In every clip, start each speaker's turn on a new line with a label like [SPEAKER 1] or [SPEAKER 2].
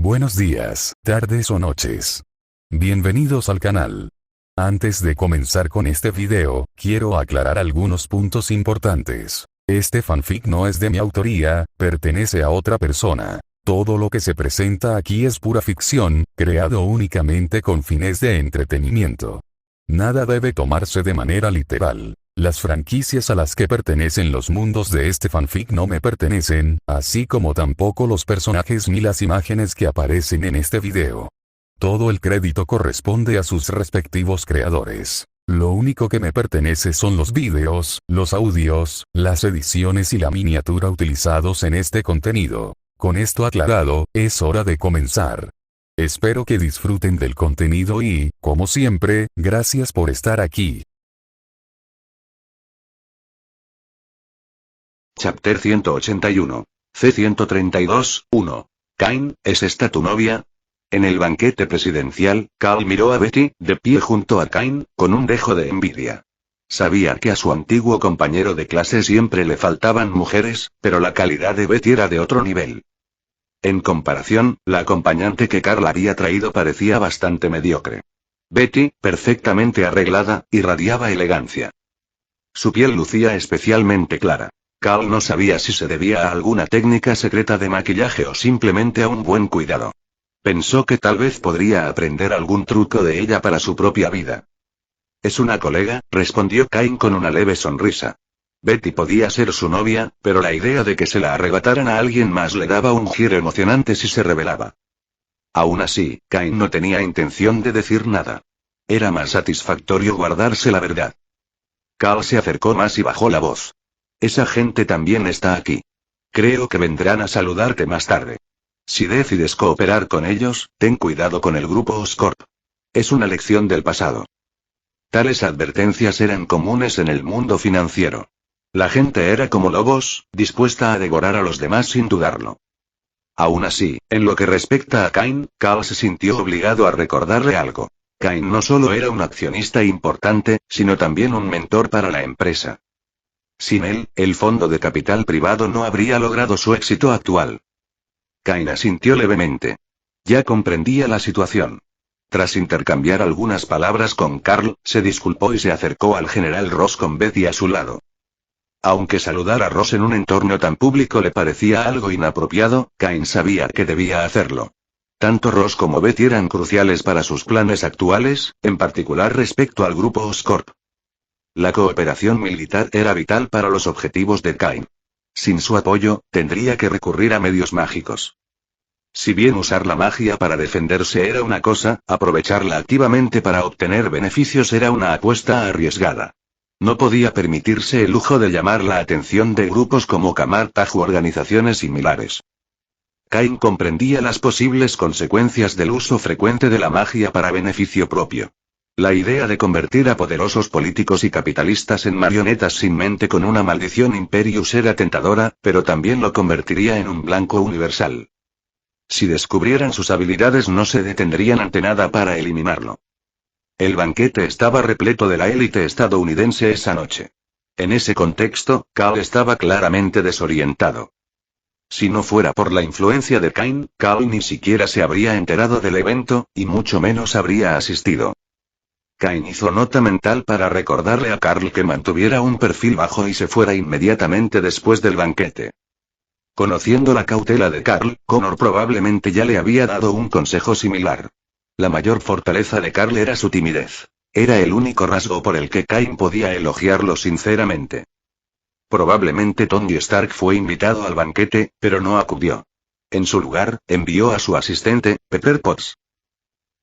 [SPEAKER 1] Buenos días, tardes o noches. Bienvenidos al canal. Antes de comenzar con este video, quiero aclarar algunos puntos importantes. Este fanfic no es de mi autoría, pertenece a otra persona. Todo lo que se presenta aquí es pura ficción, creado únicamente con fines de entretenimiento. Nada debe tomarse de manera literal. Las franquicias a las que pertenecen los mundos de este fanfic no me pertenecen, así como tampoco los personajes ni las imágenes que aparecen en este video. Todo el crédito corresponde a sus respectivos creadores. Lo único que me pertenece son los vídeos, los audios, las ediciones y la miniatura utilizados en este contenido. Con esto aclarado, es hora de comenzar. Espero que disfruten del contenido y, como siempre, gracias por estar aquí.
[SPEAKER 2] Chapter 181. C132, 1. Kain, ¿es esta tu novia? En el banquete presidencial, Cal miró a Betty, de pie junto a Kain, con un dejo de envidia. Sabía que a su antiguo compañero de clase siempre le faltaban mujeres, pero la calidad de Betty era de otro nivel. En comparación, la acompañante que Carl había traído parecía bastante mediocre. Betty, perfectamente arreglada, irradiaba elegancia. Su piel lucía especialmente clara. Cal no sabía si se debía a alguna técnica secreta de maquillaje o simplemente a un buen cuidado. Pensó que tal vez podría aprender algún truco de ella para su propia vida. «Es una colega», respondió Kain con una leve sonrisa. Betty podía ser su novia, pero la idea de que se la arrebataran a alguien más le daba un giro emocionante si se revelaba. Aún así, Kain no tenía intención de decir nada. Era más satisfactorio guardarse la verdad. Cal se acercó más y bajó la voz. «Esa gente también está aquí. Creo que vendrán a saludarte más tarde. Si decides cooperar con ellos, ten cuidado con el grupo Oscorp. Es una lección del pasado». Tales advertencias eran comunes en el mundo financiero. La gente era como lobos, dispuesta a devorar a los demás sin dudarlo. Aún así, en lo que respecta a Kain, Cal se sintió obligado a recordarle algo. Kain no solo era un accionista importante, sino también un mentor para la empresa. Sin él, el fondo de capital privado no habría logrado su éxito actual. Kain asintió levemente. Ya comprendía la situación. Tras intercambiar algunas palabras con Carl, se disculpó y se acercó al general Ross con Betty a su lado. Aunque saludar a Ross en un entorno tan público le parecía algo inapropiado, Kain sabía que debía hacerlo. Tanto Ross como Betty eran cruciales para sus planes actuales, en particular respecto al grupo Oscorp. La cooperación militar era vital para los objetivos de Kain. Sin su apoyo, tendría que recurrir a medios mágicos. Si bien usar la magia para defenderse era una cosa, aprovecharla activamente para obtener beneficios era una apuesta arriesgada. No podía permitirse el lujo de llamar la atención de grupos como Kamartaj u organizaciones similares. Kain comprendía las posibles consecuencias del uso frecuente de la magia para beneficio propio. La idea de convertir a poderosos políticos y capitalistas en marionetas sin mente con una maldición imperius era tentadora, pero también lo convertiría en un blanco universal. Si descubrieran sus habilidades no se detendrían ante nada para eliminarlo. El banquete estaba repleto de la élite estadounidense esa noche. En ese contexto, Cal estaba claramente desorientado. Si no fuera por la influencia de Kain, Cal ni siquiera se habría enterado del evento, y mucho menos habría asistido. Kain hizo nota mental para recordarle a Carl que mantuviera un perfil bajo y se fuera inmediatamente después del banquete. Conociendo la cautela de Carl, Connor probablemente ya le había dado un consejo similar. La mayor fortaleza de Carl era su timidez. Era el único rasgo por el que Kain podía elogiarlo sinceramente. Probablemente Tony Stark fue invitado al banquete, pero no acudió. En su lugar, envió a su asistente, Pepper Potts.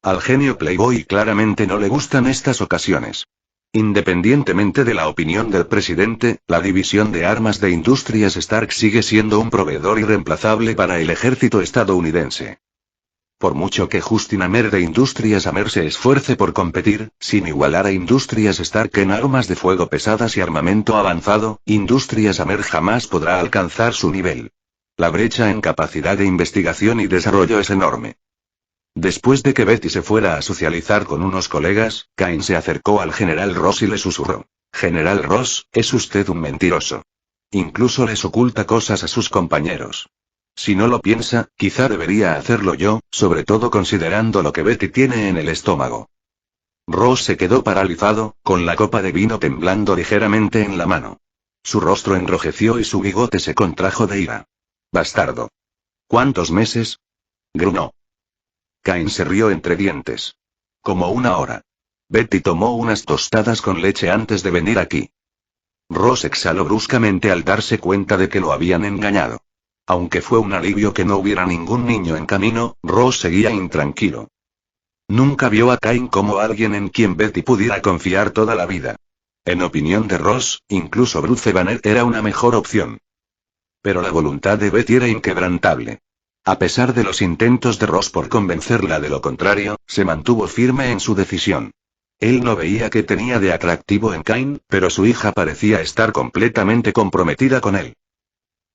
[SPEAKER 2] Al genio Playboy claramente no le gustan estas ocasiones. Independientemente de la opinión del presidente, la división de armas de Industrias Stark sigue siendo un proveedor irreemplazable para el ejército estadounidense. Por mucho que Justin Hammer de Industrias Hammer se esfuerce por competir, sin igualar a Industrias Stark en armas de fuego pesadas y armamento avanzado, Industrias Hammer jamás podrá alcanzar su nivel. La brecha en capacidad de investigación y desarrollo es enorme. Después de que Betty se fuera a socializar con unos colegas, Kain se acercó al general Ross y le susurró: «General Ross, es usted un mentiroso. Incluso les oculta cosas a sus compañeros. Si no lo piensa, quizá debería hacerlo yo, sobre todo considerando lo que Betty tiene en el estómago. Ross se quedó paralizado, con la copa de vino temblando ligeramente en la mano. Su rostro enrojeció y su bigote se contrajo de ira. «Bastardo. ¿Cuántos meses?», gruñó. Cain se rió entre dientes. «Como una hora. Betty tomó unas tostadas con leche antes de venir aquí». Ross exhaló bruscamente al darse cuenta de que lo habían engañado. Aunque fue un alivio que no hubiera ningún niño en camino, Ross seguía intranquilo. Nunca vio a Cain como alguien en quien Betty pudiera confiar toda la vida. En opinión de Ross, incluso Bruce Banner era una mejor opción. Pero la voluntad de Betty era inquebrantable. A pesar de los intentos de Ross por convencerla de lo contrario, se mantuvo firme en su decisión. Él no veía qué tenía de atractivo en Cain, pero su hija parecía estar completamente comprometida con él.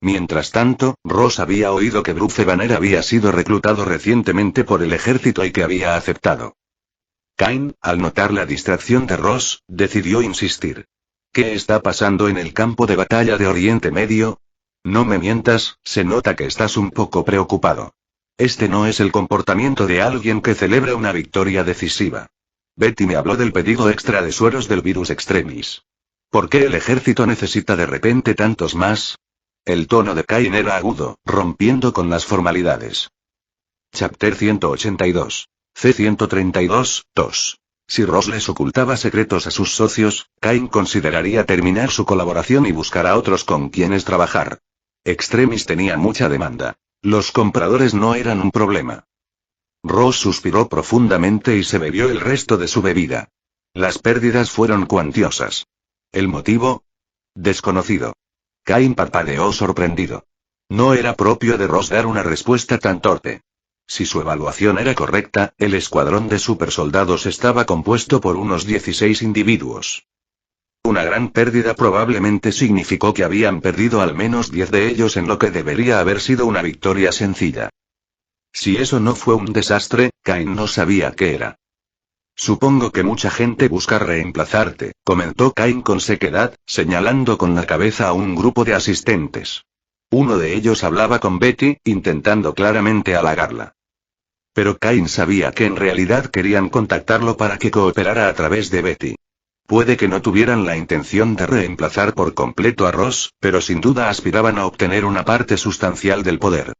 [SPEAKER 2] Mientras tanto, Ross había oído que Bruce Banner había sido reclutado recientemente por el ejército y que había aceptado. Cain, al notar la distracción de Ross, decidió insistir. «¿Qué está pasando en el campo de batalla de Oriente Medio? No me mientas, se nota que estás un poco preocupado. Este no es el comportamiento de alguien que celebra una victoria decisiva. Betty me habló del pedido extra de sueros del virus extremis. ¿Por qué el ejército necesita de repente tantos más?». El tono de Cain era agudo, rompiendo con las formalidades. Chapter 182. C132, 2. Si Ross les ocultaba secretos a sus socios, Cain consideraría terminar su colaboración y buscar a otros con quienes trabajar. Extremis tenía mucha demanda. Los compradores no eran un problema. Ross suspiró profundamente y se bebió el resto de su bebida. Las pérdidas fueron cuantiosas. ¿El motivo? Desconocido. Cain parpadeó sorprendido. No era propio de Ross dar una respuesta tan torpe. Si su evaluación era correcta, el escuadrón de supersoldados estaba compuesto por unos 16 individuos. Una gran pérdida probablemente significó que habían perdido al menos 10 de ellos en lo que debería haber sido una victoria sencilla. Si eso no fue un desastre, Cain no sabía qué era. «Supongo que mucha gente busca reemplazarte», comentó Cain con sequedad, señalando con la cabeza a un grupo de asistentes. Uno de ellos hablaba con Betty, intentando claramente halagarla. Pero Cain sabía que en realidad querían contactarlo para que cooperara a través de Betty. Puede que no tuvieran la intención de reemplazar por completo a Ross, pero sin duda aspiraban a obtener una parte sustancial del poder.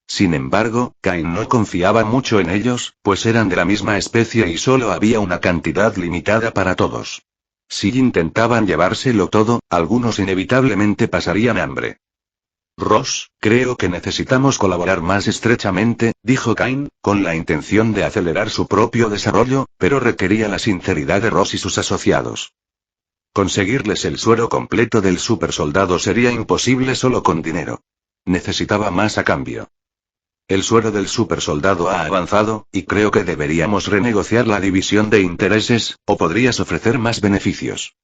[SPEAKER 2] Sin embargo, Cain no confiaba mucho en ellos, pues eran de la misma especie y solo había una cantidad limitada para todos. Si intentaban llevárselo todo, algunos inevitablemente pasarían hambre. «Ross, creo que necesitamos colaborar más estrechamente», dijo Cain, con la intención de acelerar su propio desarrollo, pero requería la sinceridad de Ross y sus asociados. Conseguirles el suero completo del supersoldado sería imposible solo con dinero. Necesitaba más a cambio. El suero del supersoldado ha avanzado, y creo que deberíamos renegociar la división de intereses, o podrías ofrecer más beneficios.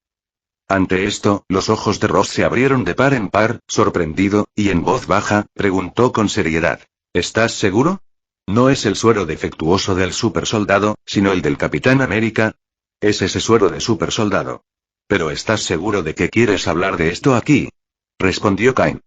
[SPEAKER 2] Ante esto, los ojos de Ross se abrieron de par en par, sorprendido, y en voz baja, preguntó con seriedad. ¿Estás seguro? No es el suero defectuoso del supersoldado, sino el del Capitán América. Es ese suero de supersoldado. ¿Pero estás seguro de que quieres hablar de esto aquí?, respondió Cain.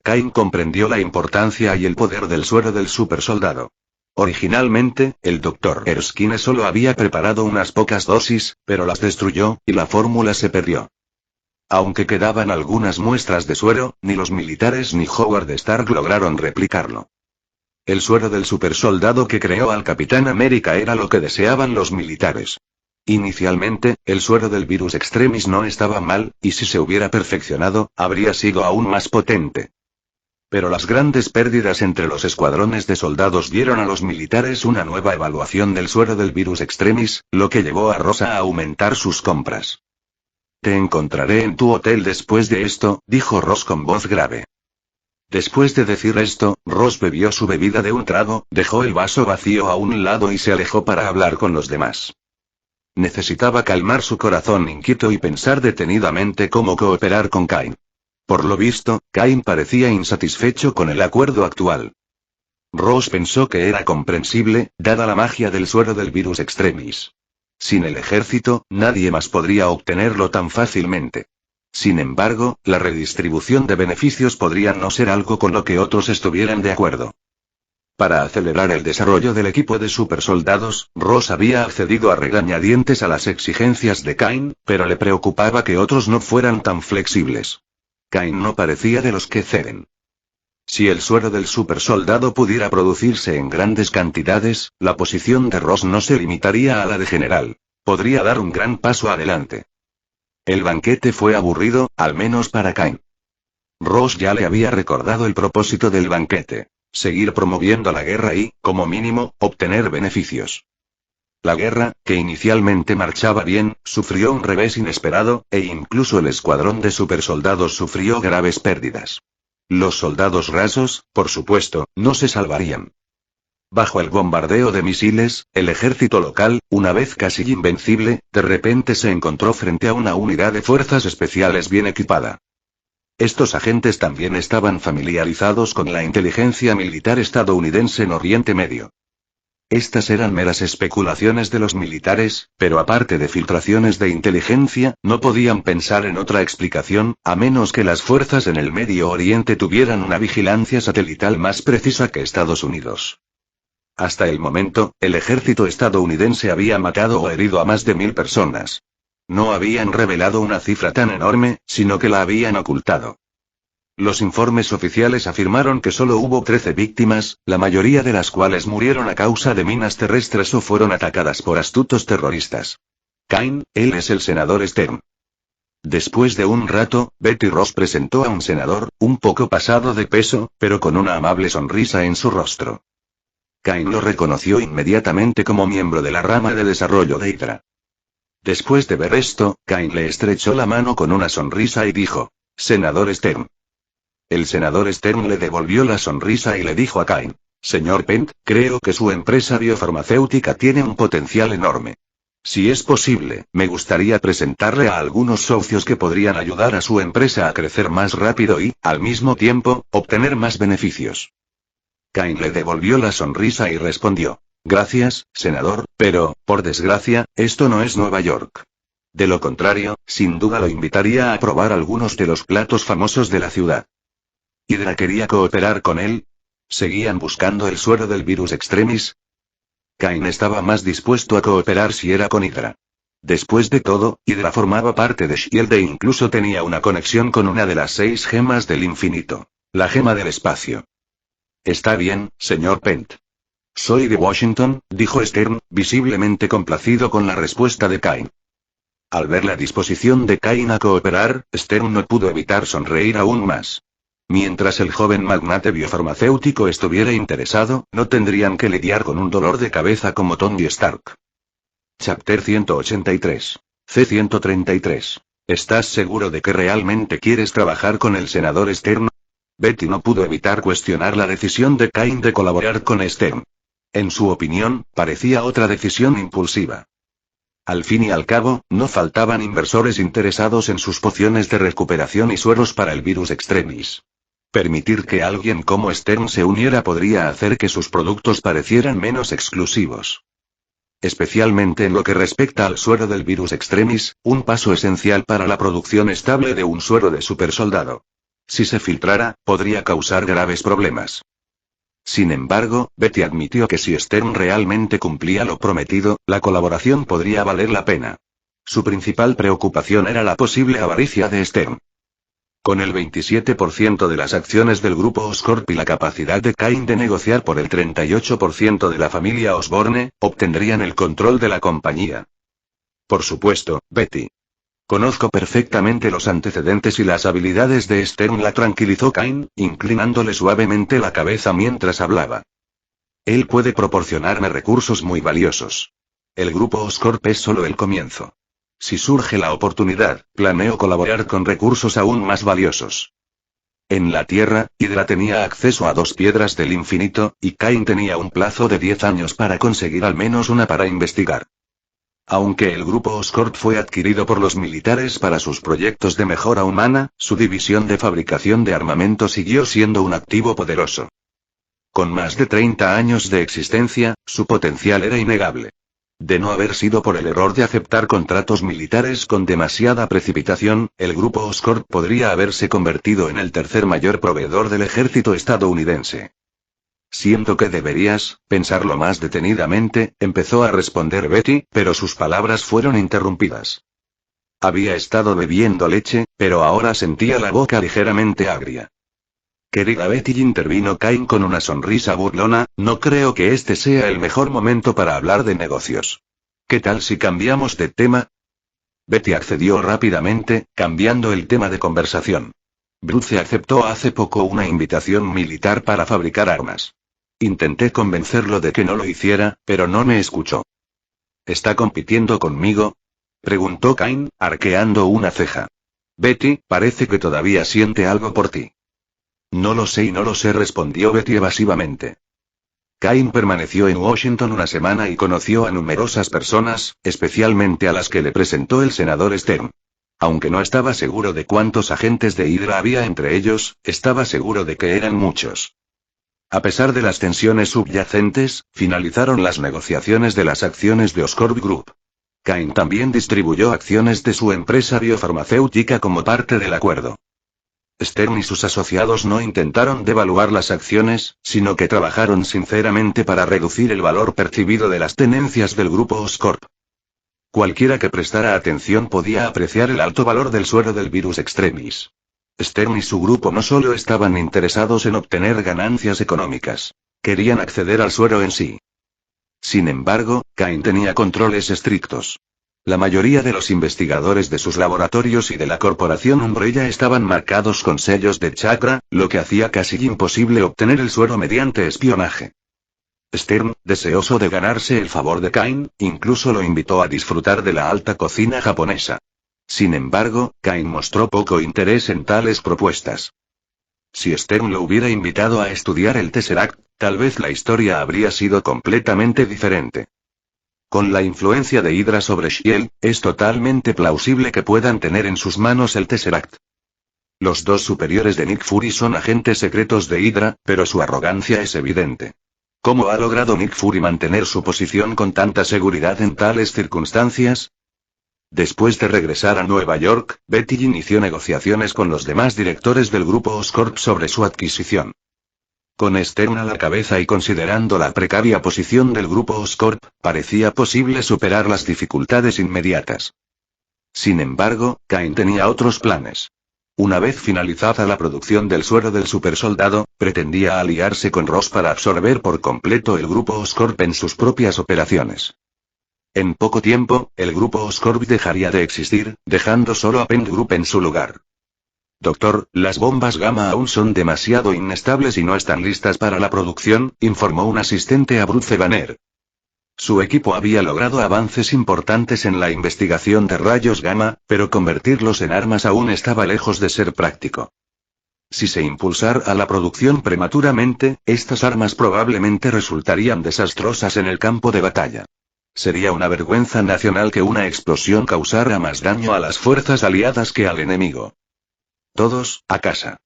[SPEAKER 2] Cain comprendió la importancia y el poder del suero del supersoldado. Originalmente, el Dr. Erskine solo había preparado unas pocas dosis, pero las destruyó, y la fórmula se perdió. Aunque quedaban algunas muestras de suero, ni los militares ni Howard Stark lograron replicarlo. El suero del supersoldado que creó al Capitán América era lo que deseaban los militares. Inicialmente, el suero del virus extremis no estaba mal, y si se hubiera perfeccionado, habría sido aún más potente. Pero las grandes pérdidas entre los escuadrones de soldados dieron a los militares una nueva evaluación del suero del virus extremis, lo que llevó a Ross a aumentar sus compras. «Te encontraré en tu hotel después de esto», dijo Ross con voz grave. Después de decir esto, Ross bebió su bebida de un trago, dejó el vaso vacío a un lado y se alejó para hablar con los demás. Necesitaba calmar su corazón inquieto y pensar detenidamente cómo cooperar con Cain. Por lo visto, Cain parecía insatisfecho con el acuerdo actual. Ross pensó que era comprensible, dada la magia del suero del virus extremis. Sin el ejército, nadie más podría obtenerlo tan fácilmente. Sin embargo, la redistribución de beneficios podría no ser algo con lo que otros estuvieran de acuerdo. Para acelerar el desarrollo del equipo de supersoldados, Ross había accedido a regañadientes a las exigencias de Kain, pero le preocupaba que otros no fueran tan flexibles. Kain no parecía de los que ceden. Si el suero del supersoldado pudiera producirse en grandes cantidades, la posición de Ross no se limitaría a la de general. Podría dar un gran paso adelante. El banquete fue aburrido, al menos para Kain. Ross ya le había recordado el propósito del banquete: seguir promoviendo la guerra y, como mínimo, obtener beneficios. La guerra, que inicialmente marchaba bien, sufrió un revés inesperado, e incluso el escuadrón de supersoldados sufrió graves pérdidas. Los soldados rasos, por supuesto, no se salvarían. Bajo el bombardeo de misiles, el ejército local, una vez casi invencible, de repente se encontró frente a una unidad de fuerzas especiales bien equipada. Estos agentes también estaban familiarizados con la inteligencia militar estadounidense en Oriente Medio. Estas eran meras especulaciones de los militares, pero aparte de filtraciones de inteligencia, no podían pensar en otra explicación, a menos que las fuerzas en el Medio Oriente tuvieran una vigilancia satelital más precisa que Estados Unidos. Hasta el momento, el ejército estadounidense había matado o herido a más de 1000 personas. No habían revelado una cifra tan enorme, sino que la habían ocultado. Los informes oficiales afirmaron que solo hubo 13 víctimas, la mayoría de las cuales murieron a causa de minas terrestres o fueron atacadas por astutos terroristas. Kain, él es el senador Stern. Después de un rato, Betty Ross presentó a un senador, un poco pasado de peso, pero con una amable sonrisa en su rostro. Kain lo reconoció inmediatamente como miembro de la rama de desarrollo de Hydra. Después de ver esto, Kain le estrechó la mano con una sonrisa y dijo: «Senador Stern». El senador Stern le devolvió la sonrisa y le dijo a Kain: «Señor Pent, creo que su empresa biofarmacéutica tiene un potencial enorme. Si es posible, me gustaría presentarle a algunos socios que podrían ayudar a su empresa a crecer más rápido y, al mismo tiempo, obtener más beneficios». Kain le devolvió la sonrisa y respondió: «Gracias, senador, pero, por desgracia, esto no es Nueva York. De lo contrario, sin duda lo invitaría a probar algunos de los platos famosos de la ciudad». ¿Hydra quería cooperar con él? ¿Seguían buscando el suero del virus extremis? Kain estaba más dispuesto a cooperar si era con Hydra. Después de todo, Hydra formaba parte de S.H.I.E.L.D. e incluso tenía una conexión con una de las 6 gemas del infinito. La gema del espacio. «Está bien, señor Pent. Soy de Washington», dijo Stern, visiblemente complacido con la respuesta de Kain. Al ver la disposición de Kain a cooperar, Stern no pudo evitar sonreír aún más. Mientras el joven magnate biofarmacéutico estuviera interesado, no tendrían que lidiar con un dolor de cabeza como Tony Stark. Chapter 183. C-133. ¿Estás seguro de que realmente quieres trabajar con el senador Stern? Betty no pudo evitar cuestionar la decisión de Kain de colaborar con Stern. En su opinión, parecía otra decisión impulsiva. Al fin y al cabo, no faltaban inversores interesados en sus pociones de recuperación y sueros para el virus extremis. Permitir que alguien como Stern se uniera podría hacer que sus productos parecieran menos exclusivos. Especialmente en lo que respecta al suero del virus extremis, un paso esencial para la producción estable de un suero de supersoldado. Si se filtrara, podría causar graves problemas. Sin embargo, Betty admitió que si Stern realmente cumplía lo prometido, la colaboración podría valer la pena. Su principal preocupación era la posible avaricia de Stern. Con el 27% de las acciones del grupo Oscorp y la capacidad de Kain de negociar por el 38% de la familia Osborne, obtendrían el control de la compañía. Por supuesto, Betty. Conozco perfectamente los antecedentes y las habilidades de Stern, la tranquilizó Kain, inclinándole suavemente la cabeza mientras hablaba. Él puede proporcionarme recursos muy valiosos. El grupo Oscorp es solo el comienzo. Si surge la oportunidad, planeo colaborar con recursos aún más valiosos. En la Tierra, Hydra tenía acceso a 2 piedras del infinito, y Kain tenía un plazo de 10 años para conseguir al menos una para investigar. Aunque el grupo Oscorp fue adquirido por los militares para sus proyectos de mejora humana, su división de fabricación de armamento siguió siendo un activo poderoso. Con más de 30 años de existencia, su potencial era innegable. De no haber sido por el error de aceptar contratos militares con demasiada precipitación, el grupo Oscorp podría haberse convertido en el tercer mayor proveedor del ejército estadounidense. Siento que deberías pensarlo más detenidamente, empezó a responder Betty, pero sus palabras fueron interrumpidas. Había estado bebiendo leche, pero ahora sentía la boca ligeramente agria. Querida Betty, intervino Cain con una sonrisa burlona, no creo que este sea el mejor momento para hablar de negocios. ¿Qué tal si cambiamos de tema? Betty accedió rápidamente, cambiando el tema de conversación. Bruce aceptó hace poco una invitación militar para fabricar armas. Intenté convencerlo de que no lo hiciera, pero no me escuchó. ¿Está compitiendo conmigo?, preguntó Cain, arqueando una ceja. Betty, parece que todavía siente algo por ti. No lo sé y no lo sé, respondió Betty evasivamente. Cain permaneció en Washington una semana y conoció a numerosas personas, especialmente a las que le presentó el senador Stern. Aunque no estaba seguro de cuántos agentes de Hydra había entre ellos, estaba seguro de que eran muchos. A pesar de las tensiones subyacentes, finalizaron las negociaciones de las acciones de Oscorp Group. Cain también distribuyó acciones de su empresa biofarmacéutica como parte del acuerdo. Stern y sus asociados no intentaron devaluar las acciones, sino que trabajaron sinceramente para reducir el valor percibido de las tenencias del grupo Oscorp. Cualquiera que prestara atención podía apreciar el alto valor del suero del virus extremis. Stern y su grupo no solo estaban interesados en obtener ganancias económicas. Querían acceder al suero en sí. Sin embargo, Cain tenía controles estrictos. La mayoría de los investigadores de sus laboratorios y de la corporación Umbrella estaban marcados con sellos de chakra, lo que hacía casi imposible obtener el suero mediante espionaje. Stern, deseoso de ganarse el favor de Cain, incluso lo invitó a disfrutar de la alta cocina japonesa. Sin embargo, Cain mostró poco interés en tales propuestas. Si Stern lo hubiera invitado a estudiar el Tesseract, tal vez la historia habría sido completamente diferente. Con la influencia de Hydra sobre Shield, es totalmente plausible que puedan tener en sus manos el Tesseract. Los dos superiores de Nick Fury son agentes secretos de Hydra, pero su arrogancia es evidente. ¿Cómo ha logrado Nick Fury mantener su posición con tanta seguridad en tales circunstancias? Después de regresar a Nueva York, Betty inició negociaciones con los demás directores del grupo Oscorp sobre su adquisición. Con Stern a la cabeza y considerando la precaria posición del grupo Oscorp, parecía posible superar las dificultades inmediatas. Sin embargo, Cain tenía otros planes. Una vez finalizada la producción del suero del supersoldado, pretendía aliarse con Ross para absorber por completo el grupo Oscorp en sus propias operaciones. En poco tiempo, el grupo Oscorp dejaría de existir, dejando solo a Penn Group en su lugar. Doctor, las bombas gamma aún son demasiado inestables y no están listas para la producción, informó un asistente a Bruce Banner. Su equipo había logrado avances importantes en la investigación de rayos gamma, pero convertirlos en armas aún estaba lejos de ser práctico. Si se impulsara la producción prematuramente, estas armas probablemente resultarían desastrosas en el campo de batalla. Sería una vergüenza nacional que una explosión causara más daño a las fuerzas aliadas que al enemigo. Todos, a casa.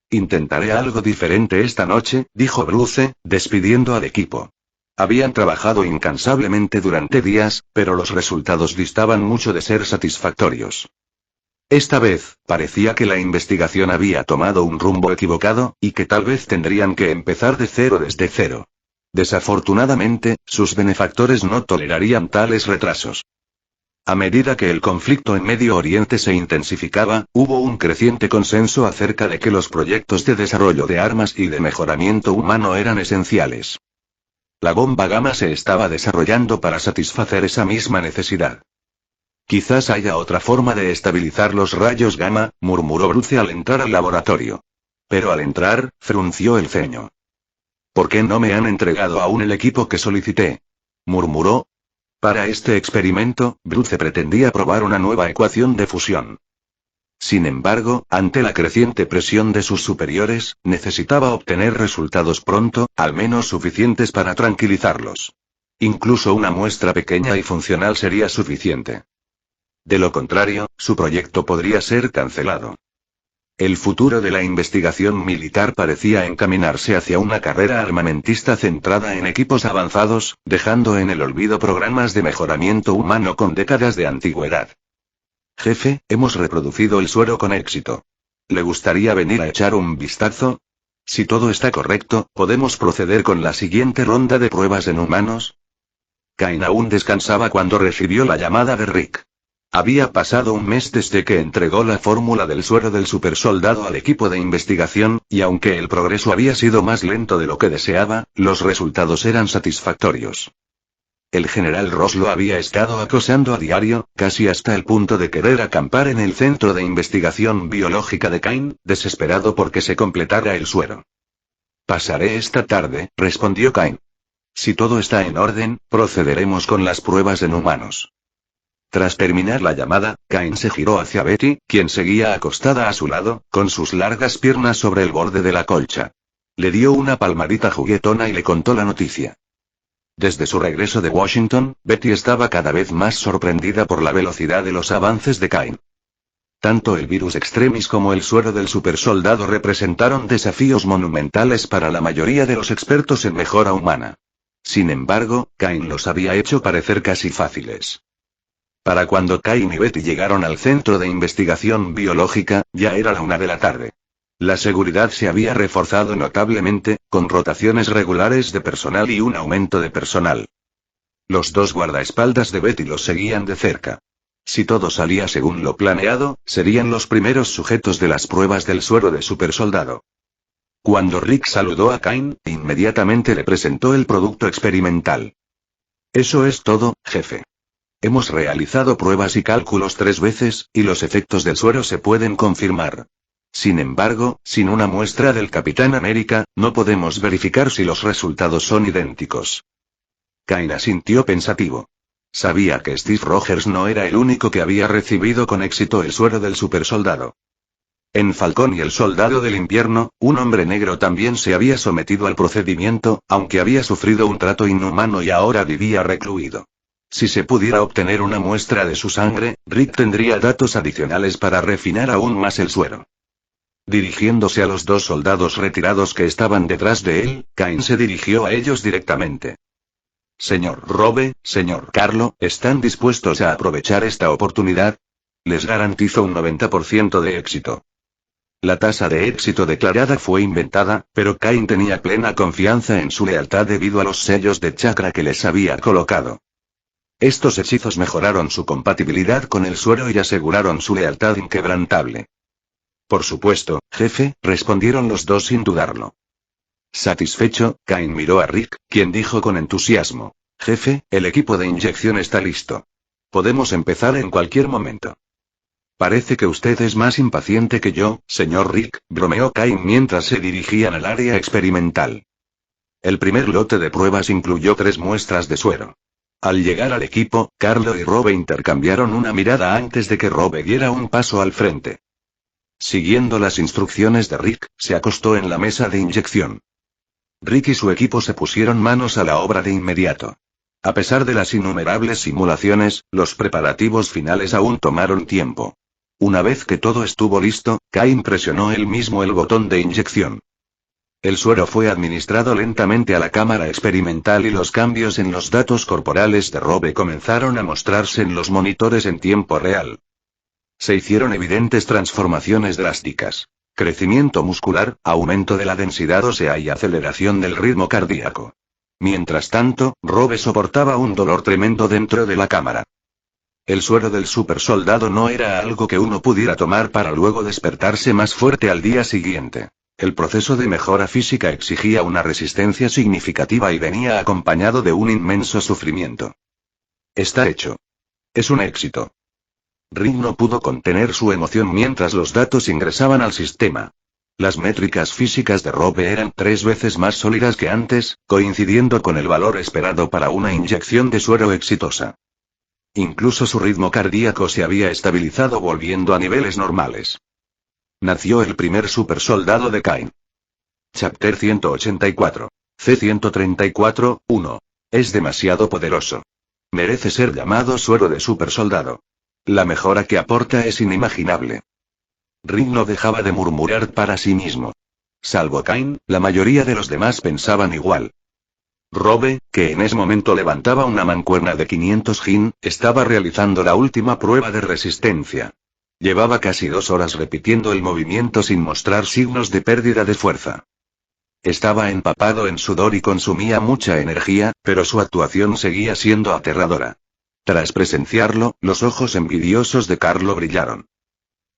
[SPEAKER 2] Intentaré algo diferente esta noche, dijo Bruce, despidiendo al equipo. Habían trabajado incansablemente durante días, pero los resultados distaban mucho de ser satisfactorios. Esta vez, parecía que la investigación había tomado un rumbo equivocado, y que tal vez tendrían que empezar de cero desde cero. Desafortunadamente, sus benefactores no tolerarían tales retrasos. A medida que el conflicto en Medio Oriente se intensificaba, hubo un creciente consenso acerca de que los proyectos de desarrollo de armas y de mejoramiento humano eran esenciales. La bomba gamma se estaba desarrollando para satisfacer esa misma necesidad. Quizás haya otra forma de estabilizar los rayos gamma, murmuró Bruce al entrar al laboratorio. Pero al entrar, frunció el ceño. ¿Por qué no me han entregado aún el equipo que solicité?, murmuró. Para este experimento, Bruce pretendía probar una nueva ecuación de fusión. Sin embargo, ante la creciente presión de sus superiores, necesitaba obtener resultados pronto, al menos suficientes para tranquilizarlos. Incluso una muestra pequeña y funcional sería suficiente. De lo contrario, su proyecto podría ser cancelado. El futuro de la investigación militar parecía encaminarse hacia una carrera armamentista centrada en equipos avanzados, dejando en el olvido programas de mejoramiento humano con décadas de antigüedad. Jefe, hemos reproducido el suero con éxito. ¿Le gustaría venir a echar un vistazo? Si todo está correcto, ¿podemos proceder con la siguiente ronda de pruebas en humanos? Kain aún descansaba cuando recibió la llamada de Rick. Había pasado un mes desde que entregó la fórmula del suero del supersoldado al equipo de investigación, y aunque el progreso había sido más lento de lo que deseaba, los resultados eran satisfactorios. El general Ross lo había estado acosando a diario, casi hasta el punto de querer acampar en el centro de investigación biológica de Kain, desesperado porque se completara el suero. Pasaré esta tarde, respondió Kain. Si todo está en orden, procederemos con las pruebas en humanos. Tras terminar la llamada, Kain se giró hacia Betty, quien seguía acostada a su lado, con sus largas piernas sobre el borde de la colcha. Le dio una palmadita juguetona y le contó la noticia. Desde su regreso de Washington, Betty estaba cada vez más sorprendida por la velocidad de los avances de Kain. Tanto el virus extremis como el suero del supersoldado representaron desafíos monumentales para la mayoría de los expertos en mejora humana. Sin embargo, Kain los había hecho parecer casi fáciles. Para cuando Kain y Betty llegaron al centro de investigación biológica, ya era la 1 de la tarde. La seguridad se había reforzado notablemente, con rotaciones regulares de personal y un aumento de personal. Los dos guardaespaldas de Betty los seguían de cerca. Si todo salía según lo planeado, serían los primeros sujetos de las pruebas del suero de supersoldado. Cuando Rick saludó a Kain, inmediatamente le presentó el producto experimental. Eso es todo, jefe. Hemos realizado pruebas y cálculos 3 veces, y los efectos del suero se pueden confirmar. Sin embargo, sin una muestra del Capitán América, no podemos verificar si los resultados son idénticos. Kain asintió pensativo. Sabía que Steve Rogers no era el único que había recibido con éxito el suero del supersoldado. En Falcón y el Soldado del Invierno, un hombre negro también se había sometido al procedimiento, aunque había sufrido un trato inhumano y ahora vivía recluido. Si se pudiera obtener una muestra de su sangre, Rick tendría datos adicionales para refinar aún más el suero. Dirigiéndose a los 2 soldados retirados que estaban detrás de él, Kain se dirigió a ellos directamente. Señor Robe, señor Carlo, ¿están dispuestos a aprovechar esta oportunidad? Les garantizo un 90% de éxito. La tasa de éxito declarada fue inventada, pero Kain tenía plena confianza en su lealtad debido a los sellos de chakra que les había colocado. Estos hechizos mejoraron su compatibilidad con el suero y aseguraron su lealtad inquebrantable. Por supuesto, jefe, respondieron los dos sin dudarlo. Satisfecho, Kain miró a Rick, quien dijo con entusiasmo: Jefe, el equipo de inyección está listo. Podemos empezar en cualquier momento. Parece que usted es más impaciente que yo, señor Rick, bromeó Kain mientras se dirigían al área experimental. El primer lote de pruebas incluyó 3 muestras de suero. Al llegar al equipo, Carlo y Robe intercambiaron una mirada antes de que Robe diera un paso al frente. Siguiendo las instrucciones de Rick, se acostó en la mesa de inyección. Rick y su equipo se pusieron manos a la obra de inmediato. A pesar de las innumerables simulaciones, los preparativos finales aún tomaron tiempo. Una vez que todo estuvo listo, Kain presionó él mismo el botón de inyección. El suero fue administrado lentamente a la cámara experimental y los cambios en los datos corporales de Robe comenzaron a mostrarse en los monitores en tiempo real. Se hicieron evidentes transformaciones drásticas: crecimiento muscular, aumento de la densidad ósea y aceleración del ritmo cardíaco. Mientras tanto, Robe soportaba un dolor tremendo dentro de la cámara. El suero del supersoldado no era algo que uno pudiera tomar para luego despertarse más fuerte al día siguiente. El proceso de mejora física exigía una resistencia significativa y venía acompañado de un inmenso sufrimiento. Está hecho. Es un éxito. Rick no pudo contener su emoción mientras los datos ingresaban al sistema. Las métricas físicas de Robe eran 3 veces más sólidas que antes, coincidiendo con el valor esperado para una inyección de suero exitosa. Incluso su ritmo cardíaco se había estabilizado volviendo a niveles normales. Nació el primer supersoldado de Kain. Chapter 184. C-134, 1. Es demasiado poderoso. Merece ser llamado suero de supersoldado. La mejora que aporta es inimaginable. Rick no dejaba de murmurar para sí mismo. Salvo Kain, la mayoría de los demás pensaban igual. Robe, que en ese momento levantaba una mancuerna de 500 Jin, estaba realizando la última prueba de resistencia. Llevaba casi 2 horas repitiendo el movimiento sin mostrar signos de pérdida de fuerza. Estaba empapado en sudor y consumía mucha energía, pero su actuación seguía siendo aterradora. Tras presenciarlo, los ojos envidiosos de Carlo brillaron.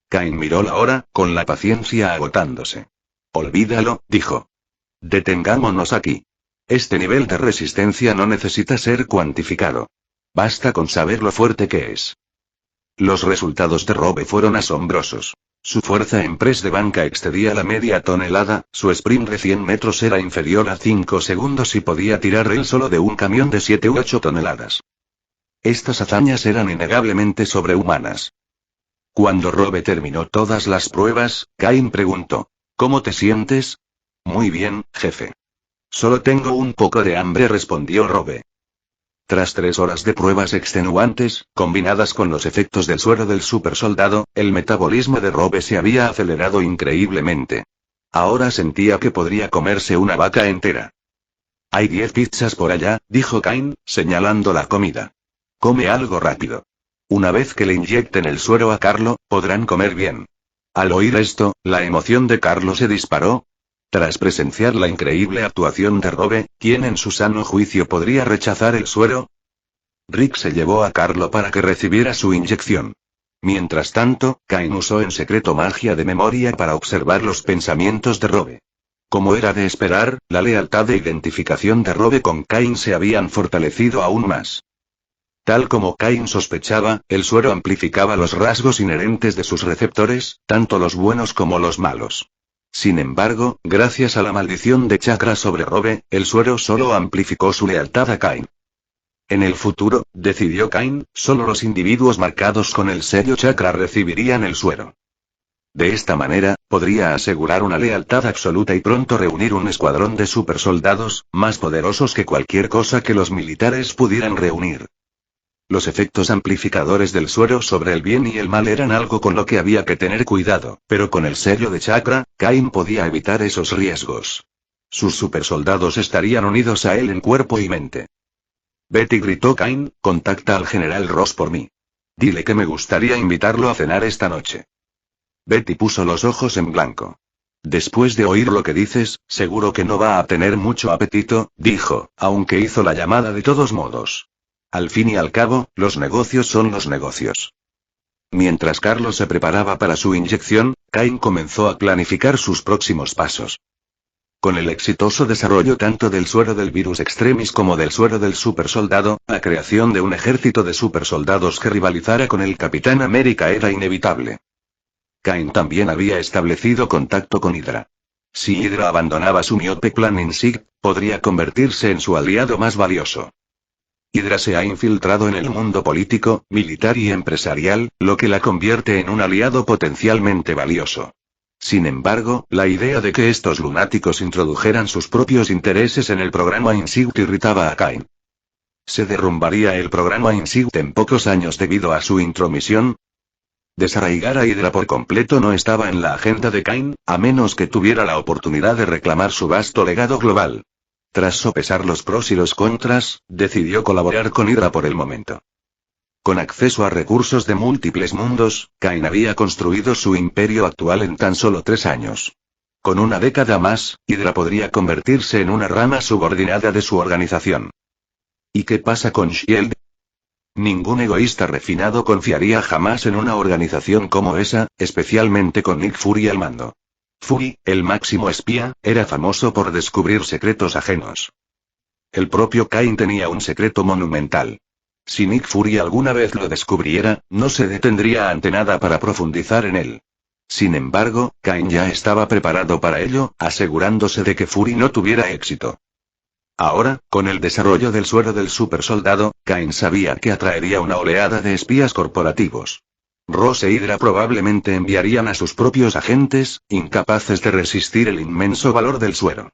[SPEAKER 2] Kain miró la hora, con la paciencia agotándose. Olvídalo, dijo. Detengámonos aquí. Este nivel de resistencia no necesita ser cuantificado. Basta con saber lo fuerte que es. Los resultados de Robe fueron asombrosos. Su fuerza en press de banca excedía la media tonelada, su sprint de 100 metros era inferior a 5 segundos y podía tirar él solo de un camión de 7 u 8 toneladas. Estas hazañas eran innegablemente sobrehumanas. Cuando Robe terminó todas las pruebas, Kain preguntó: ¿Cómo te sientes? Muy bien, jefe. Solo tengo un poco de hambre, respondió Robe. Tras 3 horas de pruebas extenuantes, combinadas con los efectos del suero del supersoldado, el metabolismo de Robe se había acelerado increíblemente. Ahora sentía que podría comerse una vaca entera. Hay 10 pizzas por allá, dijo Kain, señalando la comida. Come algo rápido. Una vez que le inyecten el suero a Carlo, podrán comer bien. Al oír esto, la emoción de Carlo se disparó. Tras presenciar la increíble actuación de Robe, ¿quién en su sano juicio podría rechazar el suero? Rick se llevó a Carlo para que recibiera su inyección. Mientras tanto, Kain usó en secreto magia de memoria para observar los pensamientos de Robe. Como era de esperar, la lealtad de identificación de Robe con Kain se habían fortalecido aún más. Tal como Kain sospechaba, el suero amplificaba los rasgos inherentes de sus receptores, tanto los buenos como los malos. Sin embargo, gracias a la maldición de chakra sobre Robe, el suero solo amplificó su lealtad a Kain. En el futuro, decidió Kain, solo los individuos marcados con el sello chakra recibirían el suero. De esta manera, podría asegurar una lealtad absoluta y pronto reunir un escuadrón de supersoldados, más poderosos que cualquier cosa que los militares pudieran reunir. Los efectos amplificadores del suero sobre el bien y el mal eran algo con lo que había que tener cuidado, pero con el sello de chakra, Kain podía evitar esos riesgos. Sus supersoldados estarían unidos a él en cuerpo y mente. Betty, gritó Kain, contacta al general Ross por mí. Dile que me gustaría invitarlo a cenar esta noche. Betty puso los ojos en blanco. Después de oír lo que dices, seguro que no va a tener mucho apetito, dijo, aunque hizo la llamada de todos modos. Al fin y al cabo, los negocios son los negocios. Mientras Carlos se preparaba para su inyección, Kain comenzó a planificar sus próximos pasos. Con el exitoso desarrollo tanto del suero del virus extremis como del suero del supersoldado, la creación de un ejército de supersoldados que rivalizara con el Capitán América era inevitable. Kain también había establecido contacto con Hydra. Si Hydra abandonaba su miope plan InSig, podría convertirse en su aliado más valioso. Hydra se ha infiltrado en el mundo político, militar y empresarial, lo que la convierte en un aliado potencialmente valioso. Sin embargo, la idea de que estos lunáticos introdujeran sus propios intereses en el programa InSight irritaba a Kain. ¿Se derrumbaría el programa InSight en pocos años debido a su intromisión? Desarraigar a Hydra por completo no estaba en la agenda de Kain, a menos que tuviera la oportunidad de reclamar su vasto legado global. Tras sopesar los pros y los contras, decidió colaborar con Hydra por el momento. Con acceso a recursos de múltiples mundos, Kain había construido su imperio actual en tan solo 3 años. Con una década más, Hydra podría convertirse en una rama subordinada de su organización. ¿Y qué pasa con S.H.I.E.L.D.? Ningún egoísta refinado confiaría jamás en una organización como esa, especialmente con Nick Fury al mando. Fury, el máximo espía, era famoso por descubrir secretos ajenos. El propio Kain tenía un secreto monumental. Si Nick Fury alguna vez lo descubriera, no se detendría ante nada para profundizar en él. Sin embargo, Kain ya estaba preparado para ello, asegurándose de que Fury no tuviera éxito. Ahora, con el desarrollo del suero del supersoldado, Kain sabía que atraería una oleada de espías corporativos. Ross e Hydra probablemente enviarían a sus propios agentes, incapaces de resistir el inmenso valor del suero.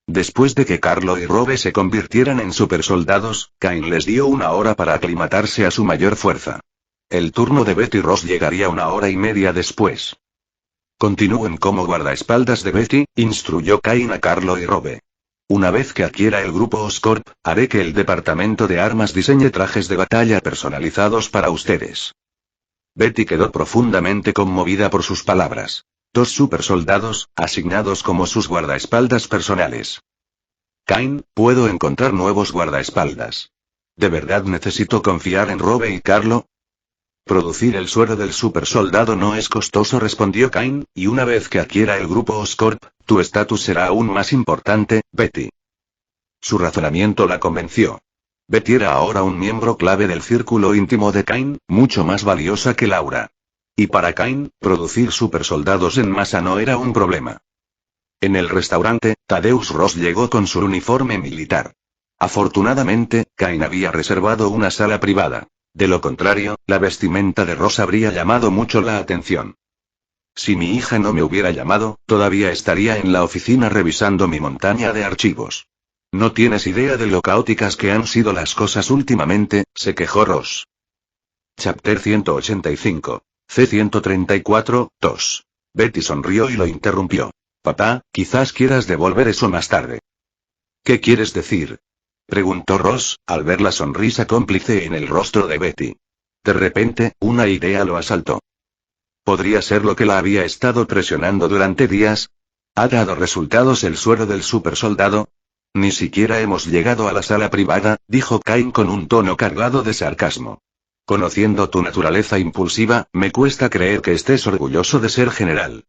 [SPEAKER 2] Después de que Carlo y Robe se convirtieran en supersoldados, Kain les dio 1 hora para aclimatarse a su mayor fuerza. El turno de Betty Ross llegaría 1 hora y media después. Continúen como guardaespaldas de Betty, instruyó Kain a Carlo y Robe. Una vez que adquiera el grupo Oscorp, haré que el departamento de armas diseñe trajes de batalla personalizados para ustedes. Betty quedó profundamente conmovida por sus palabras. 2 supersoldados, asignados como sus guardaespaldas personales. Kain, puedo encontrar nuevos guardaespaldas. ¿De verdad necesito confiar en Robe y Carlo? Producir el suero del supersoldado no es costoso, respondió Kain, y una vez que adquiera el grupo Oscorp, tu estatus será aún más importante, Betty. Su razonamiento la convenció. Betty era ahora un miembro clave del círculo íntimo de Kain, mucho más valiosa que Laura. Y para Kain, producir supersoldados en masa no era un problema. En el restaurante, Thaddeus Ross llegó con su uniforme militar. Afortunadamente, Kain había reservado una sala privada. De lo contrario, la vestimenta de Ross habría llamado mucho la atención. Si mi hija no me hubiera llamado, todavía estaría en la oficina revisando mi montaña de archivos. No tienes idea de lo caóticas que han sido las cosas últimamente, se quejó Ross. Chapter 185. C-134, 2. Betty sonrió y lo interrumpió. Papá, quizás quieras devolver eso más tarde. ¿Qué quieres decir? Preguntó Ross, al ver la sonrisa cómplice en el rostro de Betty. De repente, una idea lo asaltó. ¿Podría ser lo que la había estado presionando durante días? ¿Ha dado resultados el suero del supersoldado? Ni siquiera hemos llegado a la sala privada, dijo Kain con un tono cargado de sarcasmo. Conociendo tu naturaleza impulsiva, me cuesta creer que estés orgulloso de ser general.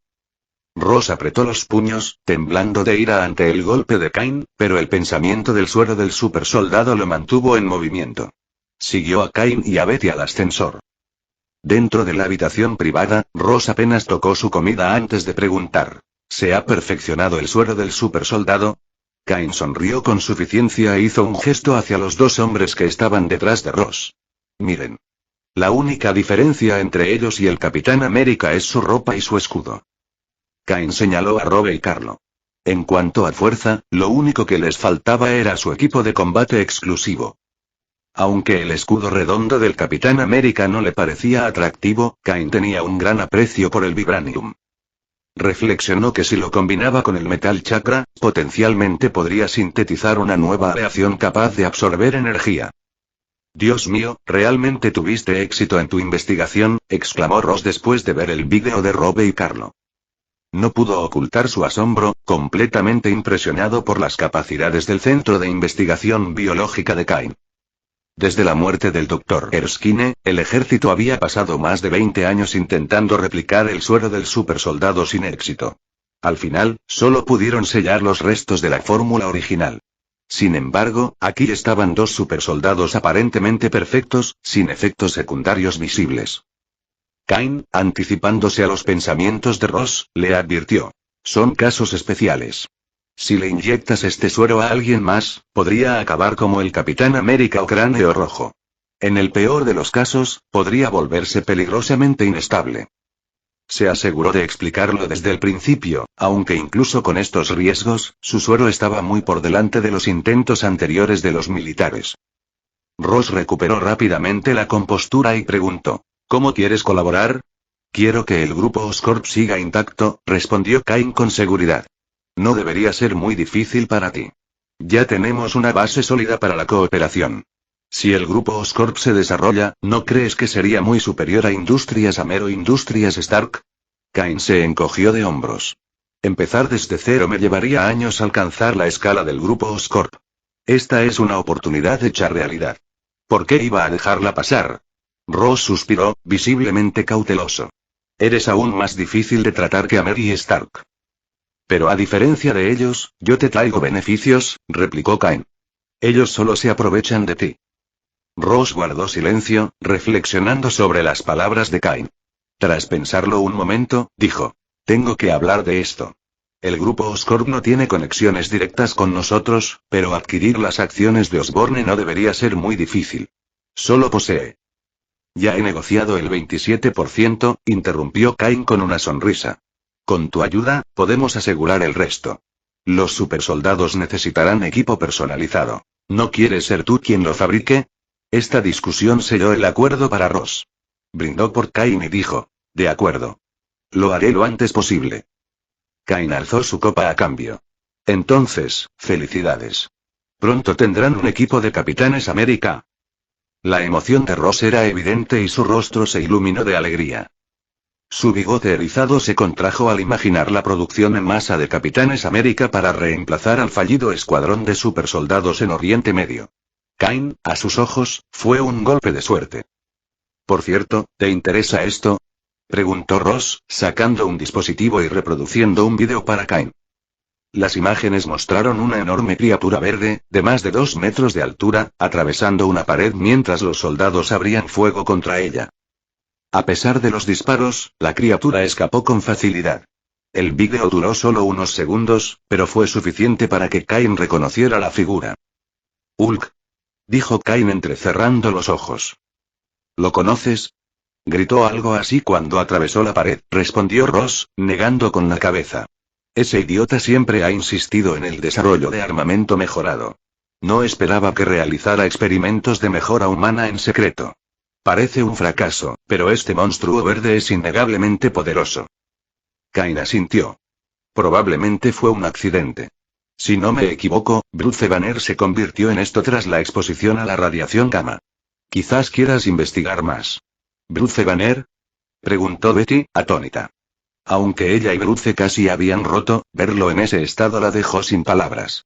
[SPEAKER 2] Ross apretó los puños, temblando de ira ante el golpe de Kain, pero el pensamiento del suero del supersoldado lo mantuvo en movimiento. Siguió a Kain y a Betty al ascensor. Dentro de la habitación privada, Ross apenas tocó su comida antes de preguntar: ¿se ha perfeccionado el suero del supersoldado? Kain sonrió con suficiencia e hizo un gesto hacia los 2 hombres que estaban detrás de Ross. Miren. La única diferencia entre ellos y el Capitán América es su ropa y su escudo. Kain señaló a Robe y Carlo. En cuanto a fuerza, lo único que les faltaba era su equipo de combate exclusivo. Aunque el escudo redondo del Capitán América no le parecía atractivo, Kain tenía un gran aprecio por el vibranium. Reflexionó que si lo combinaba con el metal chakra, potencialmente podría sintetizar una nueva aleación capaz de absorber energía. Dios mío, ¿realmente tuviste éxito en tu investigación?, exclamó Ross después de ver el vídeo de Robe y Carlo. No pudo ocultar su asombro, completamente impresionado por las capacidades del Centro de Investigación Biológica de Kain. Desde la muerte del Dr. Erskine, el ejército había pasado más de 20 años intentando replicar el suero del supersoldado sin éxito. Al final, solo pudieron sellar los restos de la fórmula original. Sin embargo, aquí estaban 2 supersoldados aparentemente perfectos, sin efectos secundarios visibles. Kain, anticipándose a los pensamientos de Ross, le advirtió: son casos especiales. Si le inyectas este suero a alguien más, podría acabar como el Capitán América o Cráneo Rojo. En el peor de los casos, podría volverse peligrosamente inestable. Se aseguró de explicarlo desde el principio, aunque incluso con estos riesgos, su suero estaba muy por delante de los intentos anteriores de los militares. Ross recuperó rápidamente la compostura y preguntó: ¿cómo quieres colaborar? Quiero que el grupo Oscorp siga intacto, respondió Kain con seguridad. No debería ser muy difícil para ti. Ya tenemos una base sólida para la cooperación. Si el grupo Oscorp se desarrolla, ¿no crees que sería muy superior a Industrias Amer o Industrias Stark? Kain se encogió de hombros. Empezar desde cero me llevaría años alcanzar la escala del grupo Oscorp. Esta es una oportunidad hecha realidad. ¿Por qué iba a dejarla pasar? Ross suspiró, visiblemente cauteloso. Eres aún más difícil de tratar que Amer y Stark. Pero a diferencia de ellos, yo te traigo beneficios, replicó Kain. Ellos solo se aprovechan de ti. Ross guardó silencio, reflexionando sobre las palabras de Kain. Tras pensarlo un momento, dijo: tengo que hablar de esto. El grupo Oscorp no tiene conexiones directas con nosotros, pero adquirir las acciones de Osborne no debería ser muy difícil. Solo posee. Ya he negociado el 27%, interrumpió Kain con una sonrisa. Con tu ayuda, podemos asegurar el resto. Los supersoldados necesitarán equipo personalizado. ¿No quieres ser tú quien lo fabrique? Esta discusión selló el acuerdo para Ross. Brindó por Kain y dijo: de acuerdo. Lo haré lo antes posible. Kain alzó su copa a cambio. Entonces, felicidades. Pronto tendrán un equipo de Capitanes América. La emoción de Ross era evidente y su rostro se iluminó de alegría. Su bigote erizado se contrajo al imaginar la producción en masa de Capitanes América para reemplazar al fallido escuadrón de supersoldados en Oriente Medio. Kain, a sus ojos, fue un golpe de suerte. Por cierto, ¿te interesa esto?, preguntó Ross, sacando un dispositivo y reproduciendo un vídeo para Kain. Las imágenes mostraron una enorme criatura verde, de más de 2 metros de altura, atravesando una pared mientras los soldados abrían fuego contra ella. A pesar de los disparos, la criatura escapó con facilidad. El vídeo duró solo unos segundos, pero fue suficiente para que Kain reconociera la figura. «Hulk», dijo Kain entrecerrando los ojos. «¿Lo conoces?», gritó algo así cuando atravesó la pared, respondió Ross, negando con la cabeza. Ese idiota siempre ha insistido en el desarrollo de armamento mejorado. No esperaba que realizara experimentos de mejora humana en secreto. Parece un fracaso, pero este monstruo verde es innegablemente poderoso. Kain asintió. Probablemente fue un accidente. Si no me equivoco, Bruce Banner se convirtió en esto tras la exposición a la radiación gamma. Quizás quieras investigar más. ¿Bruce Banner?, preguntó Betty, atónita. Aunque ella y Bruce casi habían roto, verlo en ese estado la dejó sin palabras.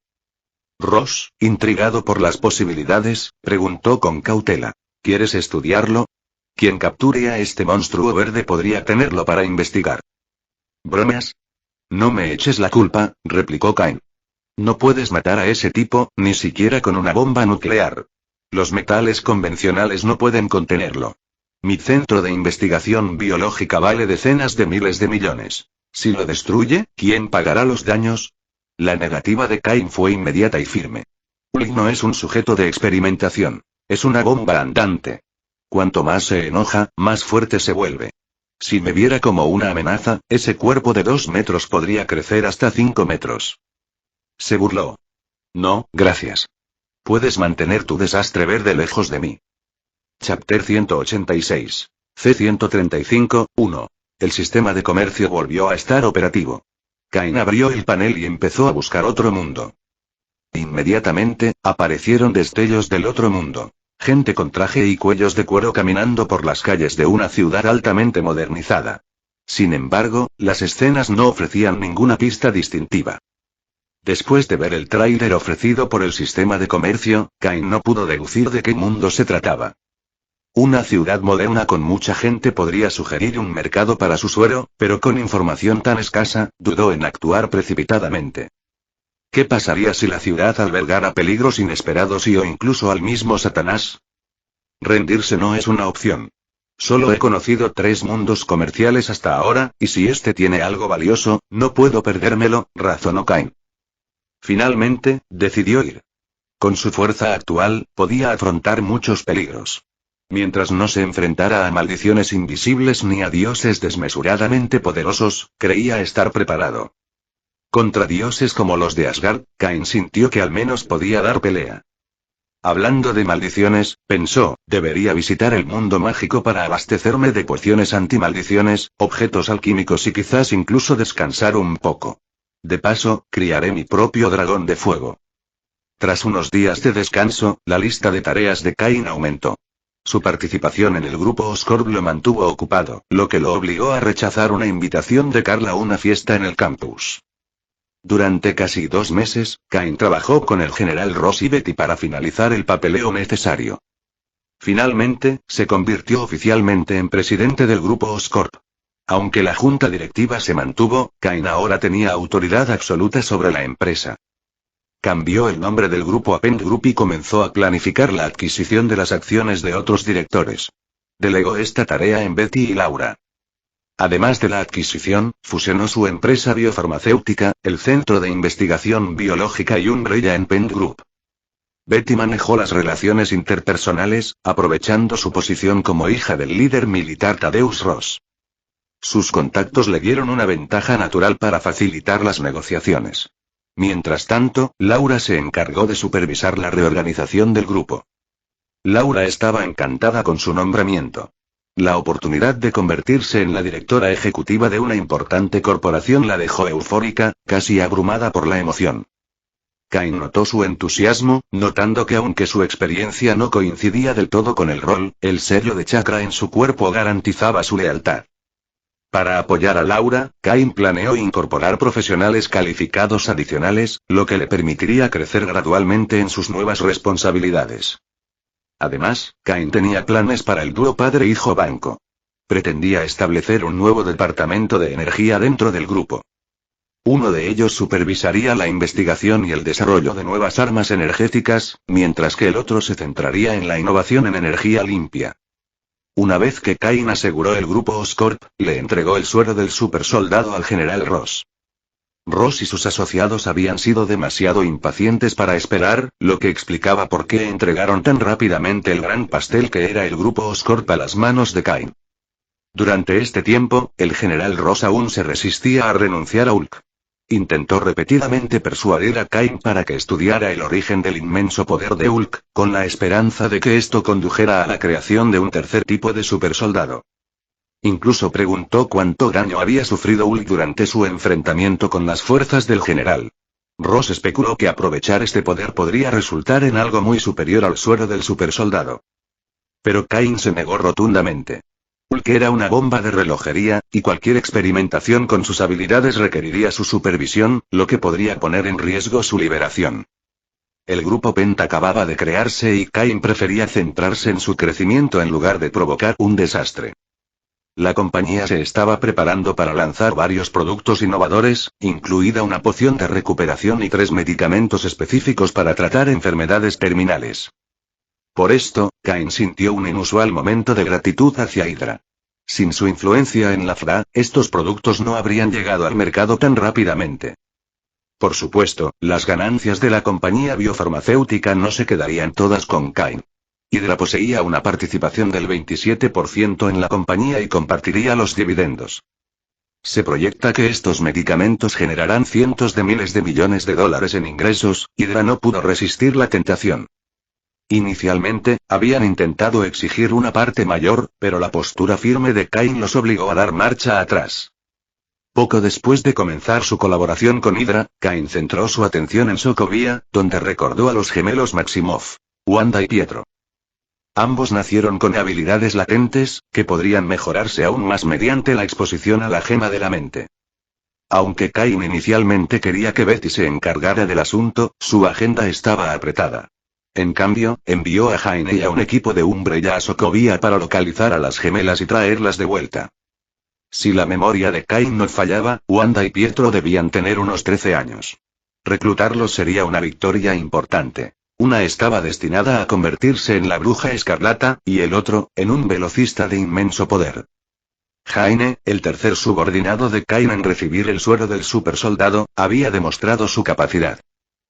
[SPEAKER 2] Ross, intrigado por las posibilidades, preguntó con cautela. ¿Quieres estudiarlo? Quien capture a este monstruo verde podría tenerlo para investigar. ¿Bromas? No me eches la culpa, replicó Kain. No puedes matar a ese tipo, ni siquiera con una bomba nuclear. Los metales convencionales no pueden contenerlo. Mi centro de investigación biológica vale decenas de miles de millones. Si lo destruye, ¿quién pagará los daños? La negativa de Kain fue inmediata y firme. Hulk no es un sujeto de experimentación. Es una bomba andante. Cuanto más se enoja, más fuerte se vuelve. Si me viera como una amenaza, ese cuerpo de 2 metros podría crecer hasta 5 metros. Se burló. No, gracias. Puedes mantener tu desastre verde lejos de mí. Chapter 186. C-135, 1. El sistema de comercio volvió a estar operativo. Kain abrió el panel y empezó a buscar otro mundo. Inmediatamente, aparecieron destellos del otro mundo. Gente con traje y cuellos de cuero caminando por las calles de una ciudad altamente modernizada. Sin embargo, las escenas no ofrecían ninguna pista distintiva. Después de ver el tráiler ofrecido por el sistema de comercio, Kain no pudo deducir de qué mundo se trataba. Una ciudad moderna con mucha gente podría sugerir un mercado para su suero, pero con información tan escasa, dudó en actuar precipitadamente. ¿Qué pasaría si la ciudad albergara peligros inesperados o incluso al mismo Satanás? Rendirse no es una opción. Solo he conocido 3 mundos comerciales hasta ahora, y si este tiene algo valioso, no puedo perdérmelo, razonó Kain. Finalmente, decidió ir. Con su fuerza actual, podía afrontar muchos peligros. Mientras no se enfrentara a maldiciones invisibles ni a dioses desmesuradamente poderosos, creía estar preparado. Contra dioses como los de Asgard, Kain sintió que al menos podía dar pelea. Hablando de maldiciones, pensó, debería visitar el mundo mágico para abastecerme de pociones antimaldiciones, objetos alquímicos y quizás incluso descansar un poco. De paso, criaré mi propio dragón de fuego. Tras unos días de descanso, la lista de tareas de Kain aumentó. Su participación en el grupo Oscorp lo mantuvo ocupado, lo que lo obligó a rechazar una invitación de Carl a una fiesta en el campus. Durante casi 2 meses, Kain trabajó con el general Ross y Betty para finalizar el papeleo necesario. Finalmente, se convirtió oficialmente en presidente del grupo Oscorp. Aunque la junta directiva se mantuvo, Kain ahora tenía autoridad absoluta sobre la empresa. Cambió el nombre del grupo a Pent Group y comenzó a planificar la adquisición de las acciones de otros directores. Delegó esta tarea en Betty y Laura. Además de la adquisición, fusionó su empresa biofarmacéutica, el Centro de Investigación Biológica y Umbrella en Pent Group. Betty manejó las relaciones interpersonales, aprovechando su posición como hija del líder militar Thaddeus Ross. Sus contactos le dieron una ventaja natural para facilitar las negociaciones. Mientras tanto, Laura se encargó de supervisar la reorganización del grupo. Laura estaba encantada con su nombramiento. La oportunidad de convertirse en la directora ejecutiva de una importante corporación la dejó eufórica, casi abrumada por la emoción. Kain notó su entusiasmo, notando que aunque su experiencia no coincidía del todo con el rol, el sello de chakra en su cuerpo garantizaba su lealtad. Para apoyar a Laura, Kain planeó incorporar profesionales calificados adicionales, lo que le permitiría crecer gradualmente en sus nuevas responsabilidades. Además, Kain tenía planes para el dúo padre-hijo banco. Pretendía establecer un nuevo departamento de energía dentro del grupo. Uno de ellos supervisaría la investigación y el desarrollo de nuevas armas energéticas, mientras que el otro se centraría en la innovación en energía limpia. Una vez que Kain aseguró el grupo Oscorp, le entregó el suero del supersoldado al general Ross. Ross y sus asociados habían sido demasiado impacientes para esperar, lo que explicaba por qué entregaron tan rápidamente el gran pastel que era el grupo Oscorp a las manos de Kain. Durante este tiempo, el general Ross aún se resistía a renunciar a Hulk. Intentó repetidamente persuadir a Kain para que estudiara el origen del inmenso poder de Hulk, con la esperanza de que esto condujera a la creación de un tercer tipo de supersoldado. Incluso preguntó cuánto daño había sufrido Hulk durante su enfrentamiento con las fuerzas del general. Ross especuló que aprovechar este poder podría resultar en algo muy superior al suero del supersoldado. Pero Kain se negó rotundamente. Hulk era una bomba de relojería, y cualquier experimentación con sus habilidades requeriría su supervisión, lo que podría poner en riesgo su liberación. El grupo Penta acababa de crearse y Kain prefería centrarse en su crecimiento en lugar de provocar un desastre. La compañía se estaba preparando para lanzar varios productos innovadores, incluida una poción de recuperación y 3 medicamentos específicos para tratar enfermedades terminales. Por esto, Kain sintió un inusual momento de gratitud hacia Hydra. Sin su influencia en la FRA, estos productos no habrían llegado al mercado tan rápidamente. Por supuesto, las ganancias de la compañía biofarmacéutica no se quedarían todas con Kain. Hydra poseía una participación del 27% en la compañía y compartiría los dividendos. Se proyecta que estos medicamentos generarán cientos de miles de millones de dólares en ingresos. Hydra no pudo resistir la tentación. Inicialmente, habían intentado exigir una parte mayor, pero la postura firme de Kain los obligó a dar marcha atrás. Poco después de comenzar su colaboración con Hydra, Kain centró su atención en Sokovia, donde recordó a los gemelos Maximoff, Wanda y Pietro. Ambos nacieron con habilidades latentes, que podrían mejorarse aún más mediante la exposición a la gema de la mente. Aunque Kain inicialmente quería que Betty se encargara del asunto, su agenda estaba apretada. En cambio, envió a Jaime y a un equipo de Umbrella a Sokovia para localizar a las gemelas y traerlas de vuelta. Si la memoria de Kain no fallaba, Wanda y Pietro debían tener unos 13 años. Reclutarlos sería una victoria importante. Una estaba destinada a convertirse en la Bruja Escarlata, y el otro, en un velocista de inmenso poder. Jaime, el tercer subordinado de Kain en recibir el suero del supersoldado, había demostrado su capacidad.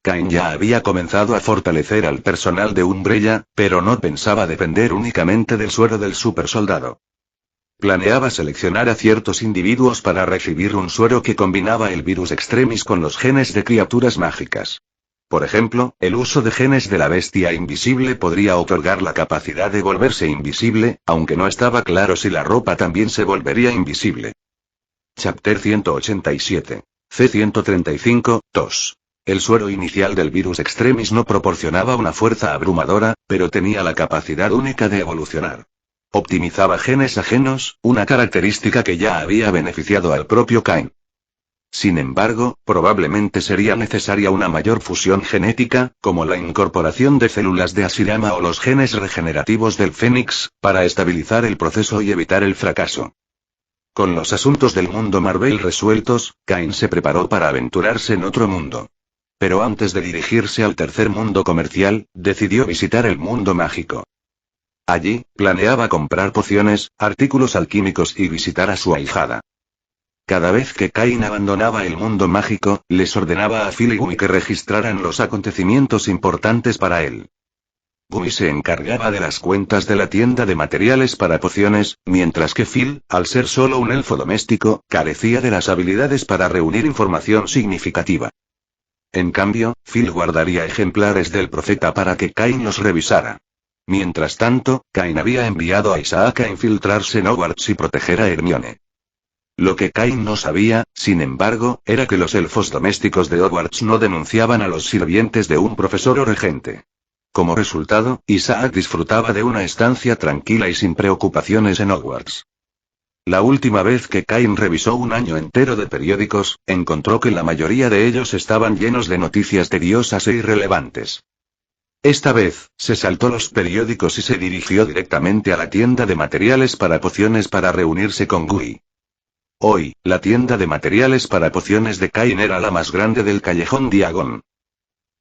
[SPEAKER 2] Kain ya había comenzado a fortalecer al personal de Umbrella, pero no pensaba depender únicamente del suero del supersoldado. Planeaba seleccionar a ciertos individuos para recibir un suero que combinaba el virus extremis con los genes de criaturas mágicas. Por ejemplo, el uso de genes de la bestia invisible podría otorgar la capacidad de volverse invisible, aunque no estaba claro si la ropa también se volvería invisible. Chapter 187. C135, TOS. El suero inicial del virus extremis no proporcionaba una fuerza abrumadora, pero tenía la capacidad única de evolucionar. Optimizaba genes ajenos, una característica que ya había beneficiado al propio Kain. Sin embargo, probablemente sería necesaria una mayor fusión genética, como la incorporación de células de Ashirama o los genes regenerativos del Fénix, para estabilizar el proceso y evitar el fracaso. Con los asuntos del mundo Marvel resueltos, Kain se preparó para aventurarse en otro mundo. Pero antes de dirigirse al tercer mundo comercial, decidió visitar el mundo mágico. Allí, planeaba comprar pociones, artículos alquímicos y visitar a su ahijada. Cada vez que Kain abandonaba el mundo mágico, les ordenaba a Phil y Gumi que registraran los acontecimientos importantes para él. Gumi se encargaba de las cuentas de la tienda de materiales para pociones, mientras que Phil, al ser solo un elfo doméstico, carecía de las habilidades para reunir información significativa. En cambio, Phil guardaría ejemplares del profeta para que Kain los revisara. Mientras tanto, Cain había enviado a Isaac a infiltrarse en Hogwarts y proteger a Hermione. Lo que Cain no sabía, sin embargo, era que los elfos domésticos de Hogwarts no denunciaban a los sirvientes de un profesor o regente. Como resultado, Isaac disfrutaba de una estancia tranquila y sin preocupaciones en Hogwarts. La última vez que Cain revisó un año entero de periódicos, encontró que la mayoría de ellos estaban llenos de noticias tediosas e irrelevantes. Esta vez, se saltó los periódicos y se dirigió directamente a la tienda de materiales para pociones para reunirse con Gui. Hoy, la tienda de materiales para pociones de Cain era la más grande del callejón Diagon.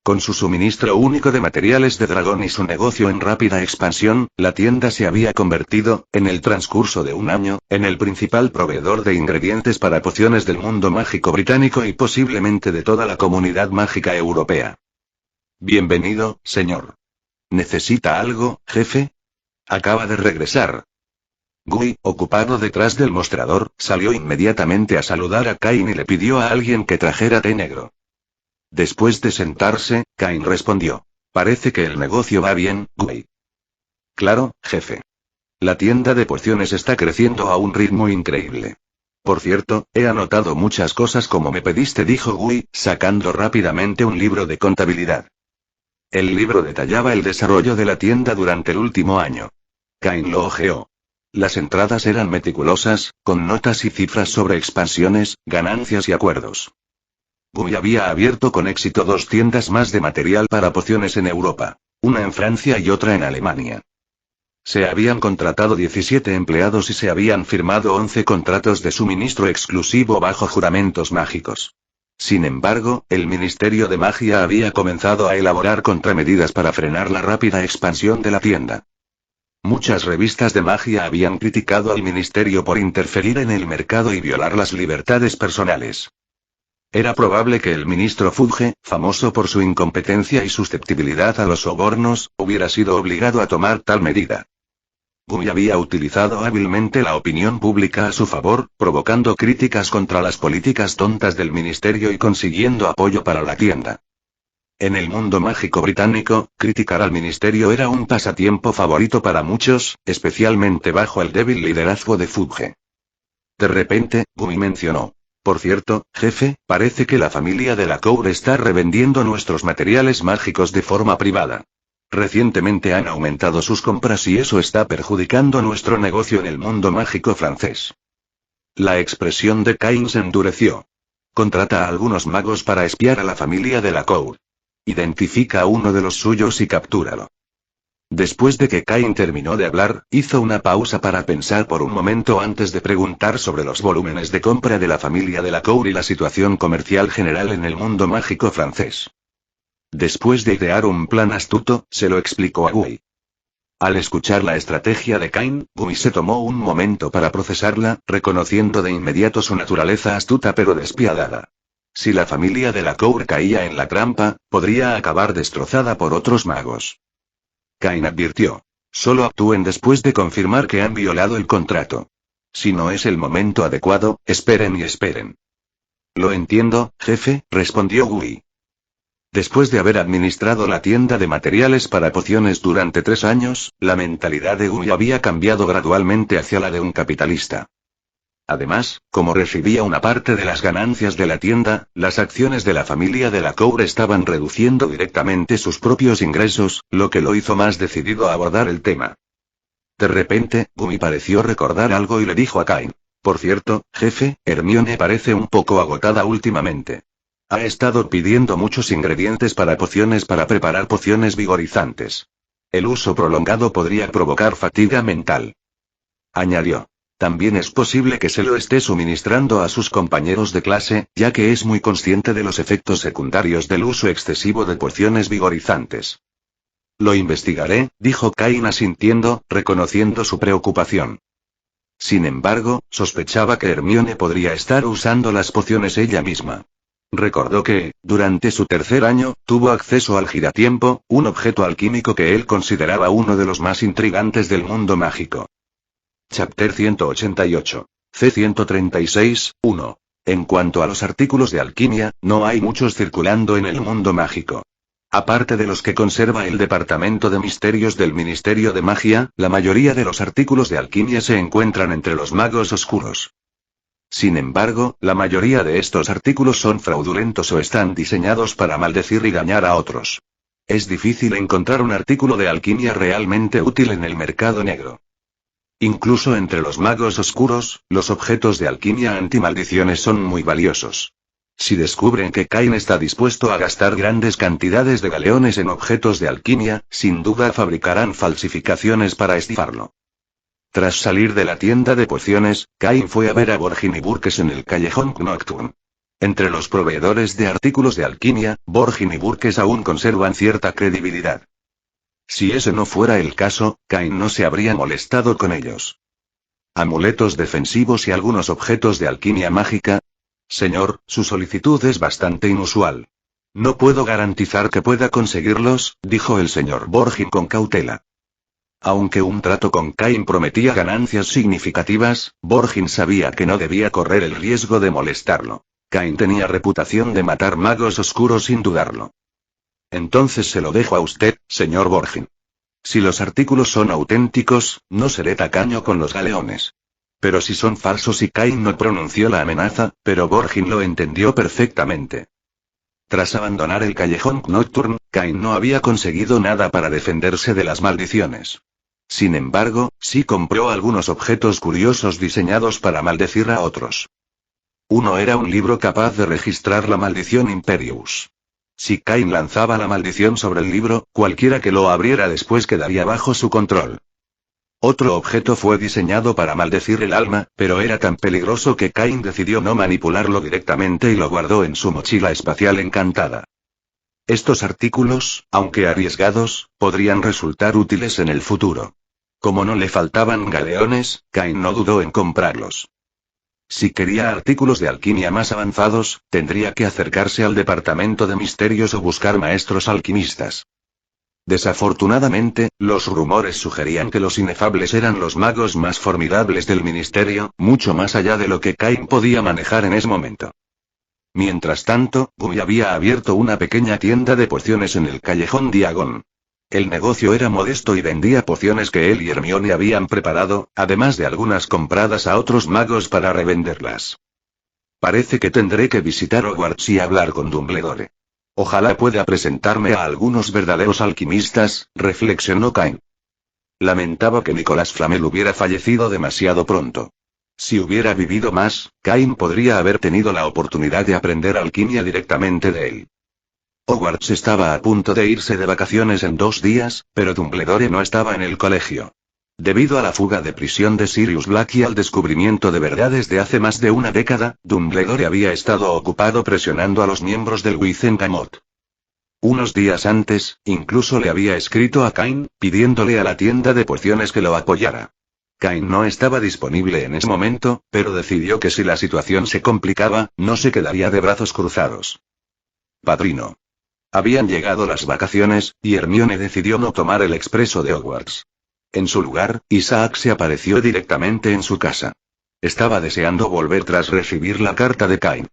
[SPEAKER 2] Con su suministro único de materiales de dragón y su negocio en rápida expansión, la tienda se había convertido, en el transcurso de un año, en el principal proveedor de ingredientes para pociones del mundo mágico británico y posiblemente de toda la comunidad mágica europea. Bienvenido, señor. ¿Necesita algo, jefe? Acaba de regresar. Gui, ocupado detrás del mostrador, salió inmediatamente a saludar a Cain y le pidió a alguien que trajera té negro. Después de sentarse, Cain respondió: parece que el negocio va bien, Gui. Claro, jefe. La tienda de pociones está creciendo a un ritmo increíble. Por cierto, he anotado muchas cosas como me pediste, dijo Gui, sacando rápidamente un libro de contabilidad. El libro detallaba el desarrollo de la tienda durante el último año. Cain lo hojeó. Las entradas eran meticulosas, con notas y cifras sobre expansiones, ganancias y acuerdos. Gui había abierto con éxito 2 tiendas más de material para pociones en Europa, una en Francia y otra en Alemania. Se habían contratado 17 empleados y se habían firmado 11 contratos de suministro exclusivo bajo juramentos mágicos. Sin embargo, el Ministerio de Magia había comenzado a elaborar contramedidas para frenar la rápida expansión de la tienda. Muchas revistas de magia habían criticado al ministerio por interferir en el mercado y violar las libertades personales. Era probable que el ministro Fudge, famoso por su incompetencia y susceptibilidad a los sobornos, hubiera sido obligado a tomar tal medida. Gui había utilizado hábilmente la opinión pública a su favor, provocando críticas contra las políticas tontas del ministerio y consiguiendo apoyo para la tienda. En el mundo mágico británico, criticar al ministerio era un pasatiempo favorito para muchos, especialmente bajo el débil liderazgo de Fudge. De repente, Gui mencionó: por cierto, jefe, parece que la familia de la Cour está revendiendo nuestros materiales mágicos de forma privada. Recientemente han aumentado sus compras y eso está perjudicando nuestro negocio en el mundo mágico francés. La expresión de Cain se endureció. Contrata a algunos magos para espiar a la familia de la Cour. Identifica a uno de los suyos y captúralo. Después de que Cain terminó de hablar, hizo una pausa para pensar por un momento antes de preguntar sobre los volúmenes de compra de la familia de la Cour y la situación comercial general en el mundo mágico francés. Después de idear un plan astuto, se lo explicó a Gui. Al escuchar la estrategia de Cain, Gui se tomó un momento para procesarla, reconociendo de inmediato su naturaleza astuta pero despiadada. Si la familia de la Cour caía en la trampa, podría acabar destrozada por otros magos. Cain advirtió: solo actúen después de confirmar que han violado el contrato. Si no es el momento adecuado, esperen y esperen. Lo entiendo, jefe, respondió Gui. Después de haber administrado la tienda de materiales para pociones durante 3 años, la mentalidad de Gui había cambiado gradualmente hacia la de un capitalista. Además, como recibía una parte de las ganancias de la tienda, las acciones de la familia de la Cour estaban reduciendo directamente sus propios ingresos, lo que lo hizo más decidido a abordar el tema. De repente, Gui pareció recordar algo y le dijo a Cain: por cierto, jefe, Hermione parece un poco agotada últimamente. Ha estado pidiendo muchos ingredientes para pociones para preparar pociones vigorizantes. El uso prolongado podría provocar fatiga mental. Añadió: también es posible que se lo esté suministrando a sus compañeros de clase, ya que es muy consciente de los efectos secundarios del uso excesivo de pociones vigorizantes. Lo investigaré, dijo Cain asintiendo, reconociendo su preocupación. Sin embargo, sospechaba que Hermione podría estar usando las pociones ella misma. Recordó que, durante su 3er año, tuvo acceso al giratiempo, un objeto alquímico que él consideraba uno de los más intrigantes del mundo mágico. Chapter 188. C136, 1. En cuanto a los artículos de alquimia, no hay muchos circulando en el mundo mágico. Aparte de los que conserva el Departamento de Misterios del Ministerio de Magia, la mayoría de los artículos de alquimia se encuentran entre los magos oscuros. Sin embargo, la mayoría de estos artículos son fraudulentos o están diseñados para maldecir y dañar a otros. Es difícil encontrar un artículo de alquimia realmente útil en el mercado negro. Incluso entre los magos oscuros, los objetos de alquimia antimaldiciones son muy valiosos. Si descubren que Cain está dispuesto a gastar grandes cantidades de galeones en objetos de alquimia, sin duda fabricarán falsificaciones para estifarlo. Tras salir de la tienda de pociones, Cain fue a ver a Borgin y Burkes en el callejón Nocturne. Entre los proveedores de artículos de alquimia, Borgin y Burkes aún conservan cierta credibilidad. Si ese no fuera el caso, Cain no se habría molestado con ellos. Amuletos defensivos y algunos objetos de alquimia mágica. Señor, su solicitud es bastante inusual. No puedo garantizar que pueda conseguirlos, dijo el señor Borgin con cautela. Aunque un trato con Cain prometía ganancias significativas, Borgin sabía que no debía correr el riesgo de molestarlo. Cain tenía reputación de matar magos oscuros sin dudarlo. Entonces se lo dejo a usted, señor Borgin. Si los artículos son auténticos, no seré tacaño con los galeones. Pero si son falsos y Cain no pronunció la amenaza, pero Borgin lo entendió perfectamente. Tras abandonar el callejón Nocturne, Cain no había conseguido nada para defenderse de las maldiciones. Sin embargo, sí compró algunos objetos curiosos diseñados para maldecir a otros. Uno era un libro capaz de registrar la maldición Imperius. Si Cain lanzaba la maldición sobre el libro, cualquiera que lo abriera después quedaría bajo su control. Otro objeto fue diseñado para maldecir el alma, pero era tan peligroso que Cain decidió no manipularlo directamente y lo guardó en su mochila espacial encantada. Estos artículos, aunque arriesgados, podrían resultar útiles en el futuro. Como no le faltaban galeones, Cain no dudó en comprarlos. Si quería artículos de alquimia más avanzados, tendría que acercarse al Departamento de Misterios o buscar maestros alquimistas. Desafortunadamente, los rumores sugerían que los inefables eran los magos más formidables del ministerio, mucho más allá de lo que Cain podía manejar en ese momento. Mientras tanto, Guy había abierto una pequeña tienda de pociones en el callejón Diagon. El negocio era modesto y vendía pociones que él y Hermione habían preparado, además de algunas compradas a otros magos para revenderlas. Parece que tendré que visitar Hogwarts y hablar con Dumbledore. Ojalá pueda presentarme a algunos verdaderos alquimistas, reflexionó Cain. Lamentaba que Nicolas Flamel hubiera fallecido demasiado pronto. Si hubiera vivido más, Cain podría haber tenido la oportunidad de aprender alquimia directamente de él. Hogwarts estaba a punto de irse de vacaciones en 2 días, pero Dumbledore no estaba en el colegio. Debido a la fuga de prisión de Sirius Black y al descubrimiento de verdades de hace más de una década, Dumbledore había estado ocupado presionando a los miembros del Wizengamot. Unos días antes, incluso le había escrito a Cain, pidiéndole a la tienda de pociones que lo apoyara. Cain no estaba disponible en ese momento, pero decidió que si la situación se complicaba, no se quedaría de brazos cruzados. Padrino. Habían llegado las vacaciones, y Hermione decidió no tomar el expreso de Hogwarts. En su lugar, Isaac se apareció directamente en su casa. Estaba deseando volver tras recibir la carta de Cain.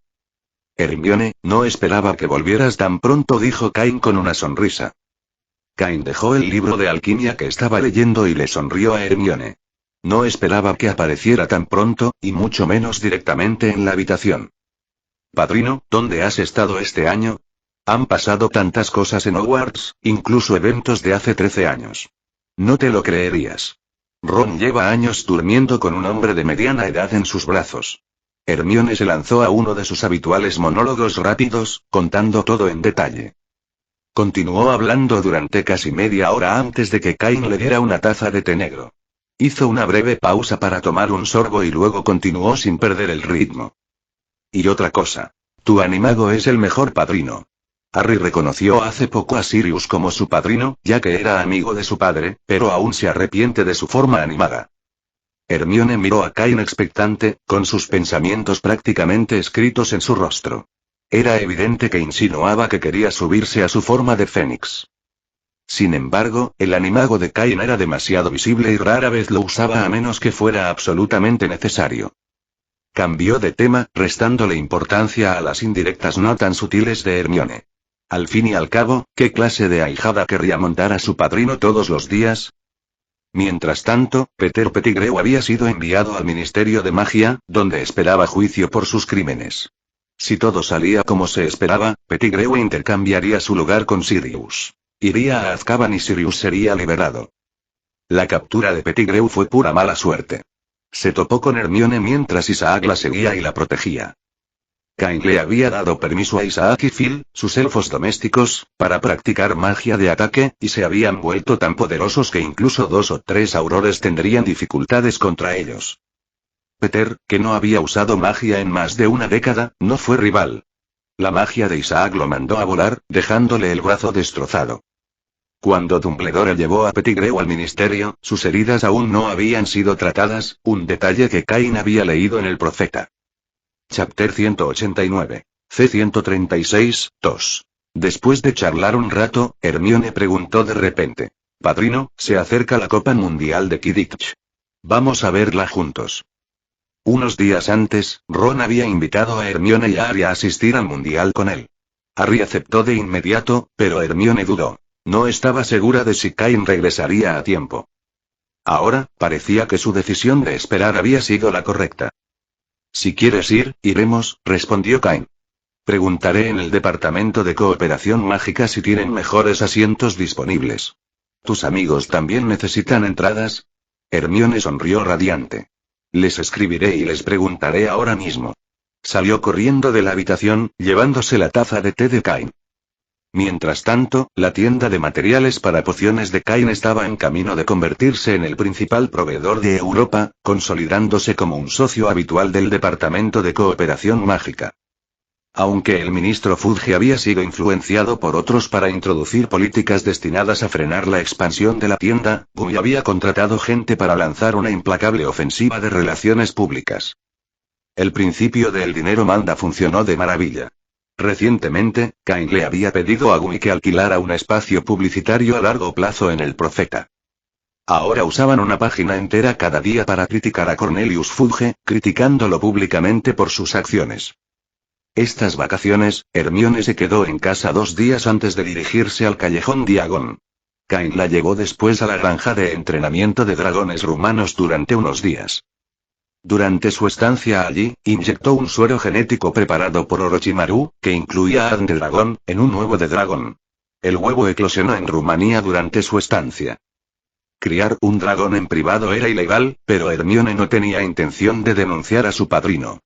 [SPEAKER 2] Hermione, no esperaba que volvieras tan pronto, dijo Cain con una sonrisa. Cain dejó el libro de alquimia que estaba leyendo y le sonrió a Hermione. No esperaba que apareciera tan pronto, y mucho menos directamente en la habitación. Padrino, ¿dónde has estado este año? Han pasado tantas cosas en Hogwarts, incluso eventos de hace 13 años. No te lo creerías. Ron lleva años durmiendo con un hombre de mediana edad en sus brazos. Hermione se lanzó a uno de sus habituales monólogos rápidos, contando todo en detalle. Continuó hablando durante casi media hora antes de que Cain le diera una taza de té negro. Hizo una breve pausa para tomar un sorbo y luego continuó sin perder el ritmo. Y otra cosa. Tu animago es el mejor padrino. Harry reconoció hace poco a Sirius como su padrino, ya que era amigo de su padre, pero aún se arrepiente de su forma animada. Hermione miró a Cain expectante, con sus pensamientos prácticamente escritos en su rostro. Era evidente que insinuaba que quería subirse a su forma de Fénix. Sin embargo, el animago de Cain era demasiado visible y rara vez lo usaba a menos que fuera absolutamente necesario. Cambió de tema, restándole importancia a las indirectas no tan sutiles de Hermione. Al fin y al cabo, ¿qué clase de ahijada querría montar a su padrino todos los días? Mientras tanto, Peter Pettigrew había sido enviado al Ministerio de Magia, donde esperaba juicio por sus crímenes. Si todo salía como se esperaba, Pettigrew intercambiaría su lugar con Sirius. Iría a Azkaban y Sirius sería liberado. La captura de Pettigrew fue pura mala suerte. Se topó con Hermione mientras Isaac la seguía y la protegía. Cain le había dado permiso a Isaac y Phil, sus elfos domésticos, para practicar magia de ataque, y se habían vuelto tan poderosos que incluso 2 o 3 aurores tendrían dificultades contra ellos. Peter, que no había usado magia en más de una década, no fue rival. La magia de Isaac lo mandó a volar, dejándole el brazo destrozado. Cuando Dumbledore llevó a Pettigrew al ministerio, sus heridas aún no habían sido tratadas, un detalle que Cain había leído en el profeta. Chapter 189. C136, 2. Después de charlar un rato, Hermione preguntó de repente. Padrino, se acerca la Copa Mundial de Quidditch. Vamos a verla juntos. Unos días antes, Ron había invitado a Hermione y a Harry a asistir al Mundial con él. Harry aceptó de inmediato, pero Hermione dudó. No estaba segura de si Cain regresaría a tiempo. Ahora, parecía que su decisión de esperar había sido la correcta. Si quieres ir, iremos, respondió Cain. Preguntaré en el departamento de cooperación mágica si tienen mejores asientos disponibles. ¿Tus amigos también necesitan entradas? Hermione sonrió radiante. Les escribiré y les preguntaré ahora mismo. Salió corriendo de la habitación, llevándose la taza de té de Cain. Mientras tanto, la tienda de materiales para pociones de Cain estaba en camino de convertirse en el principal proveedor de Europa, consolidándose como un socio habitual del Departamento de Cooperación Mágica. Aunque el ministro Fudge había sido influenciado por otros para introducir políticas destinadas a frenar la expansión de la tienda, Gummy había contratado gente para lanzar una implacable ofensiva de relaciones públicas. El principio del dinero manda funcionó de maravilla. Recientemente, Cain le había pedido a Gummy que alquilara un espacio publicitario a largo plazo en el Profeta. Ahora usaban una página entera cada día para criticar a Cornelius Fudge, criticándolo públicamente por sus acciones. Estas vacaciones, Hermione se quedó en casa 2 días antes de dirigirse al Callejón Diagon. Cain la llevó después a la granja de entrenamiento de dragones rumanos durante unos días. Durante su estancia allí, inyectó un suero genético preparado por Orochimaru, que incluía a de dragón, en un huevo de dragón. El huevo eclosionó en Rumanía durante su estancia. Criar un dragón en privado era ilegal, pero Hermione no tenía intención de denunciar a su padrino.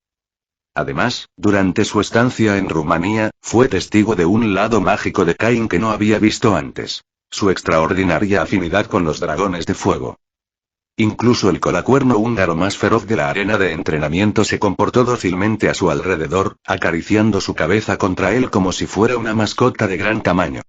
[SPEAKER 2] Además, durante su estancia en Rumanía, fue testigo de un lado mágico de Cain que no había visto antes. Su extraordinaria afinidad con los dragones de fuego. Incluso el colacuerno húngaro más feroz de la arena de entrenamiento se comportó dócilmente a su alrededor, acariciando su cabeza contra él como si fuera una mascota de gran tamaño.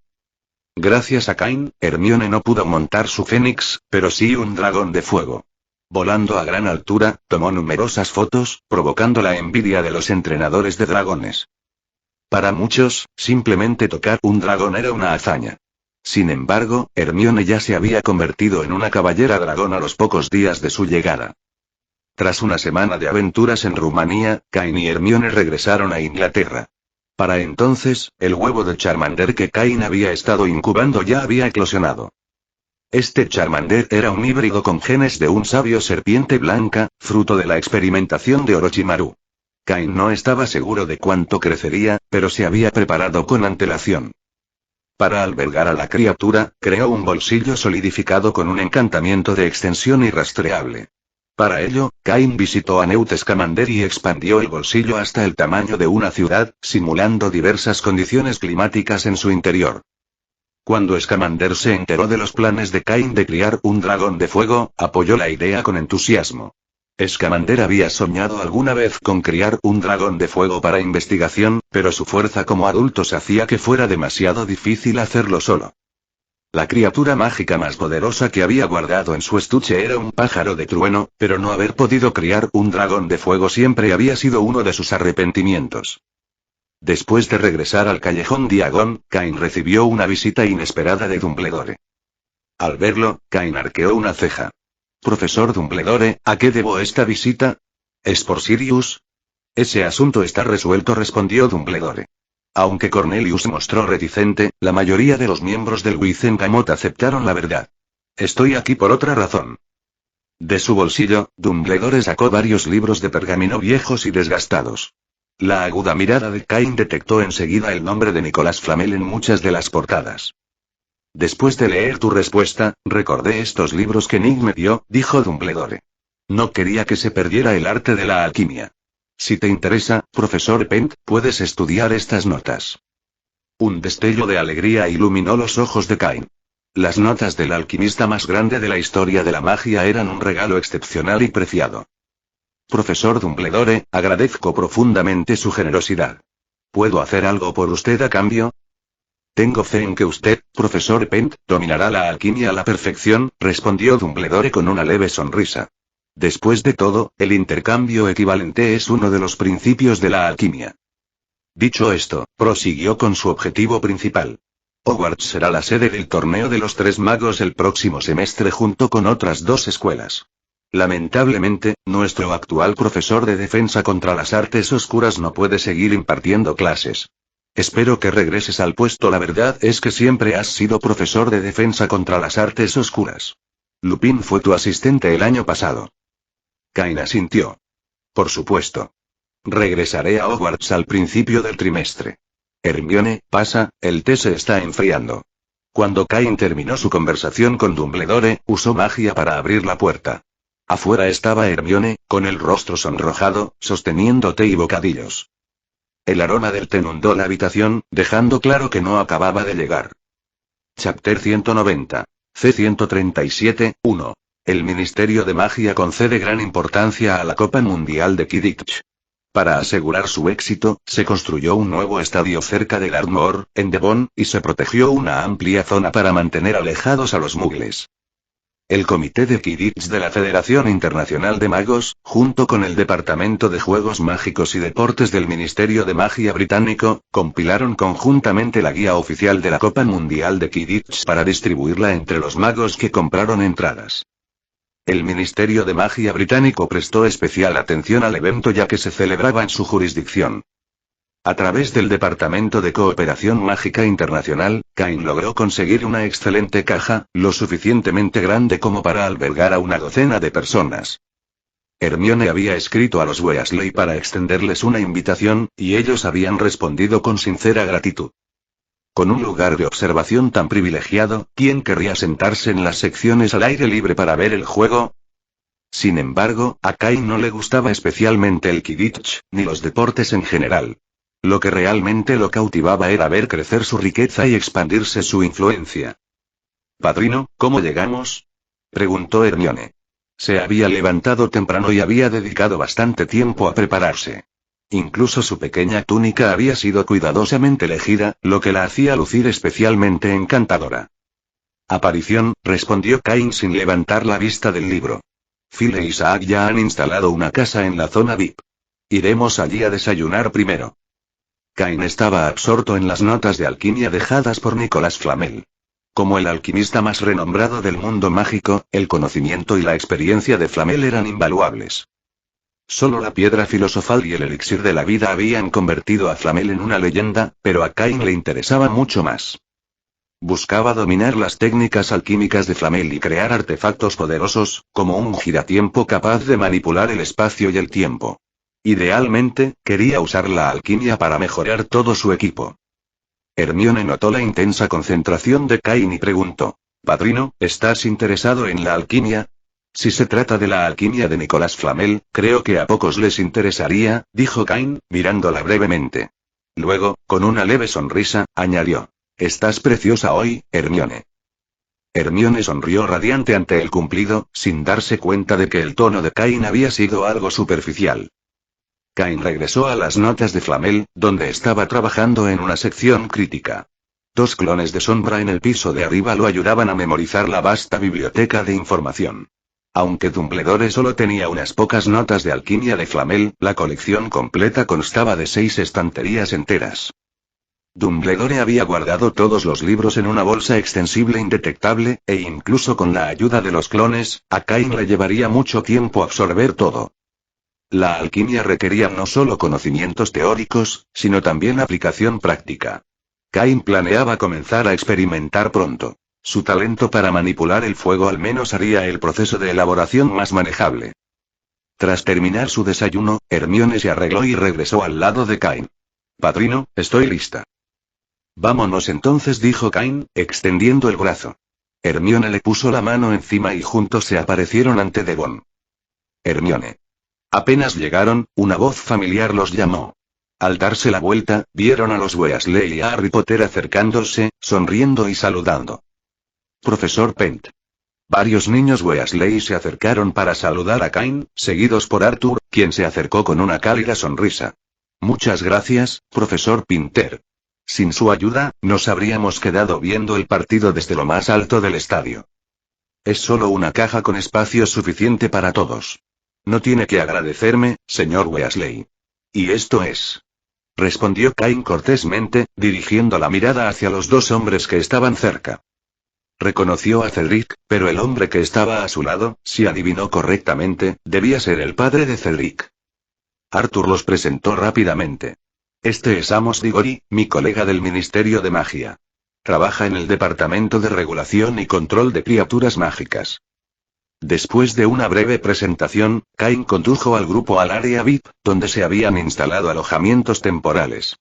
[SPEAKER 2] Gracias a Cain, Hermione no pudo montar su fénix, pero sí un dragón de fuego. Volando a gran altura, tomó numerosas fotos, provocando la envidia de los entrenadores de dragones. Para muchos, simplemente tocar un dragón era una hazaña. Sin embargo, Hermione ya se había convertido en una caballera dragón a los pocos días de su llegada. Tras una semana de aventuras en Rumanía, Cain y Hermione regresaron a Inglaterra. Para entonces, el huevo de Charmander que Cain había estado incubando ya había eclosionado. Este Charmander era un híbrido con genes de un sabio serpiente blanca, fruto de la experimentación de Orochimaru. Cain no estaba seguro de cuánto crecería, pero se había preparado con antelación. Para albergar a la criatura, creó un bolsillo solidificado con un encantamiento de extensión irrastreable. Para ello, Cain visitó a Newt Scamander y expandió el bolsillo hasta el tamaño de una ciudad, simulando diversas condiciones climáticas en su interior. Cuando Scamander se enteró de los planes de Cain de criar un dragón de fuego, apoyó la idea con entusiasmo. Scamander había soñado alguna vez con criar un dragón de fuego para investigación, pero su fuerza como adulto hacía que fuera demasiado difícil hacerlo solo. La criatura mágica más poderosa que había guardado en su estuche era un pájaro de trueno, pero no haber podido criar un dragón de fuego siempre había sido uno de sus arrepentimientos. Después de regresar al Callejón Diagon, Cain recibió una visita inesperada de Dumbledore. Al verlo, Cain arqueó una ceja. «Profesor Dumbledore, ¿a qué debo esta visita? ¿Es por Sirius?» «Ese asunto está resuelto», respondió Dumbledore. Aunque Cornelius se mostró reticente, la mayoría de los miembros del Wizengamot aceptaron la verdad. Estoy aquí por otra razón. De su bolsillo, Dumbledore sacó varios libros de pergamino viejos y desgastados. La aguda mirada de Cain detectó enseguida el nombre de Nicolas Flamel en muchas de las portadas. Después de leer tu respuesta, recordé estos libros que Nick me dio, dijo Dumbledore. No quería que se perdiera el arte de la alquimia. Si te interesa, profesor Pent, puedes estudiar estas notas. Un destello de alegría iluminó los ojos de Cain. Las notas del alquimista más grande de la historia de la magia eran un regalo excepcional y preciado. Profesor Dumbledore, agradezco profundamente su generosidad. ¿Puedo hacer algo por usted a cambio? Tengo fe en que usted, profesor Pent, dominará la alquimia a la perfección, respondió Dumbledore con una leve sonrisa. Después de todo, el intercambio equivalente es uno de los principios de la alquimia. Dicho esto, prosiguió con su objetivo principal. Hogwarts será la sede del torneo de los Tres Magos el próximo semestre junto con otras 2 escuelas. Lamentablemente, nuestro actual profesor de defensa contra las artes oscuras no puede seguir impartiendo clases. Espero que regreses al puesto. La verdad es que siempre has sido profesor de defensa contra las artes oscuras. Lupin fue tu asistente el año pasado. Cain asintió. Por supuesto. Regresaré a Hogwarts al principio del trimestre. Hermione, pasa, el té se está enfriando. Cuando Cain terminó su conversación con Dumbledore, usó magia para abrir la puerta. Afuera estaba Hermione, con el rostro sonrojado, sosteniendo té y bocadillos. El aroma del té inundó la habitación, dejando claro que no acababa de llegar. Chapter 190. C-137, 1. El Ministerio de Magia concede gran importancia a la Copa Mundial de Quidditch. Para asegurar su éxito, se construyó un nuevo estadio cerca de Ardmore, en Devon, y se protegió una amplia zona para mantener alejados a los muggles. El Comité de Quidditch de la Federación Internacional de Magos, junto con el Departamento de Juegos Mágicos y Deportes del Ministerio de Magia británico, compilaron conjuntamente la guía oficial de la Copa Mundial de Quidditch para distribuirla entre los magos que compraron entradas. El Ministerio de Magia británico prestó especial atención al evento ya que se celebraba en su jurisdicción. A través del Departamento de Cooperación Mágica Internacional, Cain logró conseguir una excelente caja, lo suficientemente grande como para albergar a una docena de personas. Hermione había escrito a los Weasley para extenderles una invitación, y ellos habían respondido con sincera gratitud. Con un lugar de observación tan privilegiado, ¿quién querría sentarse en las secciones al aire libre para ver el juego? Sin embargo, a Cain no le gustaba especialmente el Quidditch, ni los deportes en general. Lo que realmente lo cautivaba era ver crecer su riqueza y expandirse su influencia. «Padrino, ¿cómo llegamos?», preguntó Hermione. Se había levantado temprano y había dedicado bastante tiempo a prepararse. Incluso su pequeña túnica había sido cuidadosamente elegida, lo que la hacía lucir especialmente encantadora. «Aparición», respondió Cain sin levantar la vista del libro. «Phil e Isaac ya han instalado una casa en la zona VIP. Iremos allí a desayunar primero». Cain estaba absorto en las notas de alquimia dejadas por Nicolas Flamel. Como el alquimista más renombrado del mundo mágico, el conocimiento y la experiencia de Flamel eran invaluables. Solo la piedra filosofal y el elixir de la vida habían convertido a Flamel en una leyenda, pero a Cain le interesaba mucho más. Buscaba dominar las técnicas alquímicas de Flamel y crear artefactos poderosos, como un giratiempo capaz de manipular el espacio y el tiempo. Idealmente, quería usar la alquimia para mejorar todo su equipo. Hermione notó la intensa concentración de Cain y preguntó: «Padrino, ¿estás interesado en la alquimia?». «Si se trata de la alquimia de Nicolas Flamel, creo que a pocos les interesaría», dijo Cain, mirándola brevemente. Luego, con una leve sonrisa, añadió: «Estás preciosa hoy, Hermione». Hermione sonrió radiante ante el cumplido, sin darse cuenta de que el tono de Cain había sido algo superficial. Cain regresó a las notas de Flamel, donde estaba trabajando en una sección crítica. 2 clones de sombra en el piso de arriba lo ayudaban a memorizar la vasta biblioteca de información. Aunque Dumbledore solo tenía unas pocas notas de alquimia de Flamel, la colección completa constaba de 6 estanterías enteras. Dumbledore había guardado todos los libros en una bolsa extensible indetectable, e incluso con la ayuda de los clones, a Cain le llevaría mucho tiempo absorber todo. La alquimia requería no solo conocimientos teóricos, sino también aplicación práctica. Cain planeaba comenzar a experimentar pronto. Su talento para manipular el fuego al menos haría el proceso de elaboración más manejable. Tras terminar su desayuno, Hermione se arregló y regresó al lado de Cain. «Padrino, estoy lista». «Vámonos entonces», dijo Cain, extendiendo el brazo. Hermione le puso la mano encima y juntos se aparecieron ante Devon. «Hermione». Apenas llegaron, una voz familiar los llamó. Al darse la vuelta, vieron a los Weasley y a Harry Potter acercándose, sonriendo y saludando. «Profesor Pent». Varios niños Weasley se acercaron para saludar a Cain, seguidos por Arthur, quien se acercó con una cálida sonrisa. «Muchas gracias, profesor Pinter. Sin su ayuda, nos habríamos quedado viendo el partido desde lo más alto del estadio. Es solo una caja con espacio suficiente para todos. No tiene que agradecerme, señor Weasley». «¿Y esto es?», respondió Cain cortésmente, dirigiendo la mirada hacia los dos hombres que estaban cerca. Reconoció a Cedric, pero el hombre que estaba a su lado, si adivinó correctamente, debía ser el padre de Cedric. Arthur los presentó rápidamente. «Este es Amos Diggory, mi colega del Ministerio de Magia. Trabaja en el Departamento de Regulación y Control de Criaturas Mágicas». Después de una breve presentación, Cain condujo al grupo al área VIP, donde se habían instalado alojamientos temporales.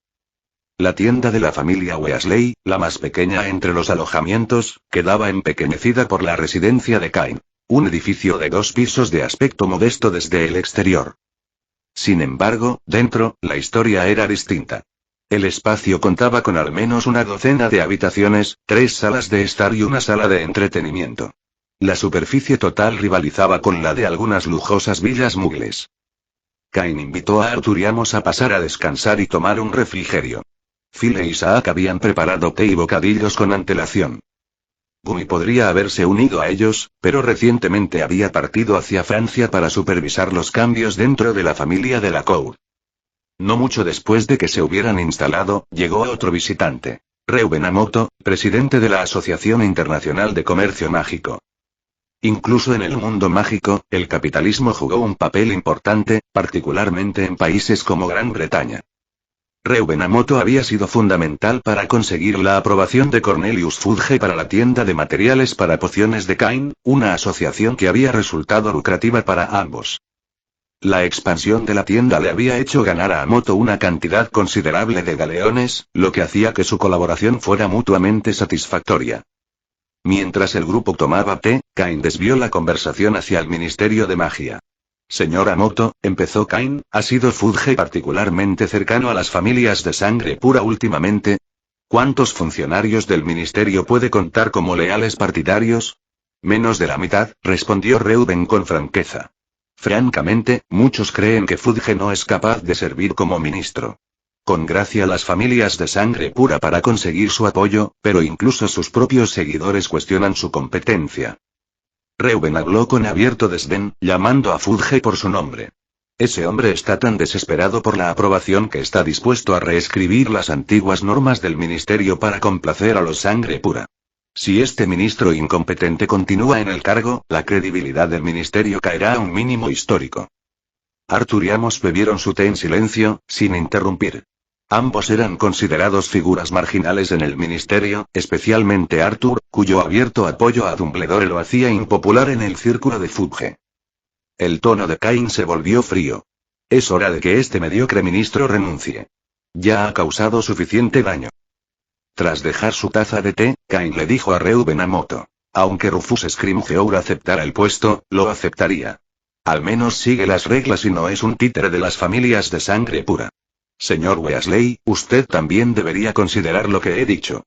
[SPEAKER 2] La tienda de la familia Weasley, la más pequeña entre los alojamientos, quedaba empequeñecida por la residencia de Cain, un edificio de 2 pisos de aspecto modesto desde el exterior. Sin embargo, dentro, la historia era distinta. El espacio contaba con al menos una docena de habitaciones, 3 salas de estar y una sala de entretenimiento. La superficie total rivalizaba con la de algunas lujosas villas muggles. Cain invitó a Arthur y Amos a pasar a descansar y tomar un refrigerio. Phil e Isaac habían preparado té y bocadillos con antelación. Gummy podría haberse unido a ellos, pero recientemente había partido hacia Francia para supervisar los cambios dentro de la familia de la Cour. No mucho después de que se hubieran instalado, llegó otro visitante. Reuben Amoto, presidente de la Asociación Internacional de Comercio Mágico. Incluso en el mundo mágico, el capitalismo jugó un papel importante, particularmente en países como Gran Bretaña. Reuben Amoto había sido fundamental para conseguir la aprobación de Cornelius Fudge para la tienda de materiales para pociones de Cain, una asociación que había resultado lucrativa para ambos. La expansión de la tienda le había hecho ganar a Amoto una cantidad considerable de galeones, lo que hacía que su colaboración fuera mutuamente satisfactoria. Mientras el grupo tomaba té, Cain desvió la conversación hacia el Ministerio de Magia. «Señor Amoto», empezó Cain, ¿ha sido Fudge particularmente cercano a las familias de sangre pura últimamente? ¿Cuántos funcionarios del ministerio puede contar como leales partidarios? Menos de la mitad, respondió Reuben con franqueza. Francamente, muchos creen que Fudge no es capaz de servir como ministro. Con gracia las familias de sangre pura para conseguir su apoyo, pero incluso sus propios seguidores cuestionan su competencia. Reuben habló con abierto desdén, llamando a Fudge por su nombre. Ese hombre está tan desesperado por la aprobación que está dispuesto a reescribir las antiguas normas del ministerio para complacer a los sangre pura. Si este ministro incompetente continúa en el cargo, la credibilidad del ministerio caerá a un mínimo histórico. Arthur y Amos bebieron su té en silencio, sin interrumpir. Ambos eran considerados figuras marginales en el ministerio, especialmente Arthur, cuyo abierto apoyo a Dumbledore lo hacía impopular en el círculo de Fudge. El tono de Cain se volvió frío. Es hora de que este mediocre ministro renuncie. Ya ha causado suficiente daño. Tras dejar su taza de té, Cain le dijo a Reuben Amoto. Aunque Rufus Scrimgeour aceptara el puesto, lo aceptaría. Al menos sigue las reglas y no es un títere de las familias de sangre pura. Señor Weasley, usted también debería considerar lo que he dicho.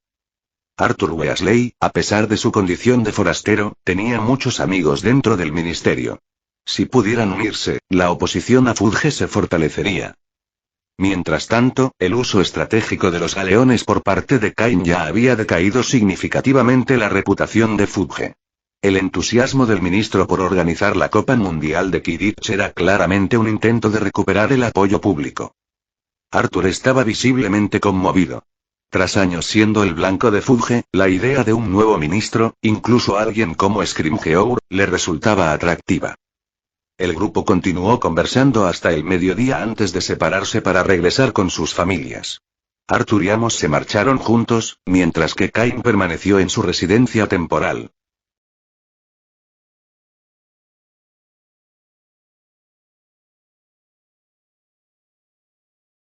[SPEAKER 2] Arthur Weasley, a pesar de su condición de forastero, tenía muchos amigos dentro del ministerio. Si pudieran unirse, la oposición a Fudge se fortalecería. Mientras tanto, el uso estratégico de los galeones por parte de Cain ya había decaído significativamente la reputación de Fudge. El entusiasmo del ministro por organizar la Copa Mundial de Quidditch era claramente un intento de recuperar el apoyo público. Arthur estaba visiblemente conmovido. Tras años siendo el blanco de Fudge, la idea de un nuevo ministro, incluso alguien como Scrimgeour, le resultaba atractiva. El grupo continuó conversando hasta el mediodía antes de separarse para regresar con sus familias. Arthur y Amos se marcharon juntos, mientras que Cain permaneció en su residencia temporal.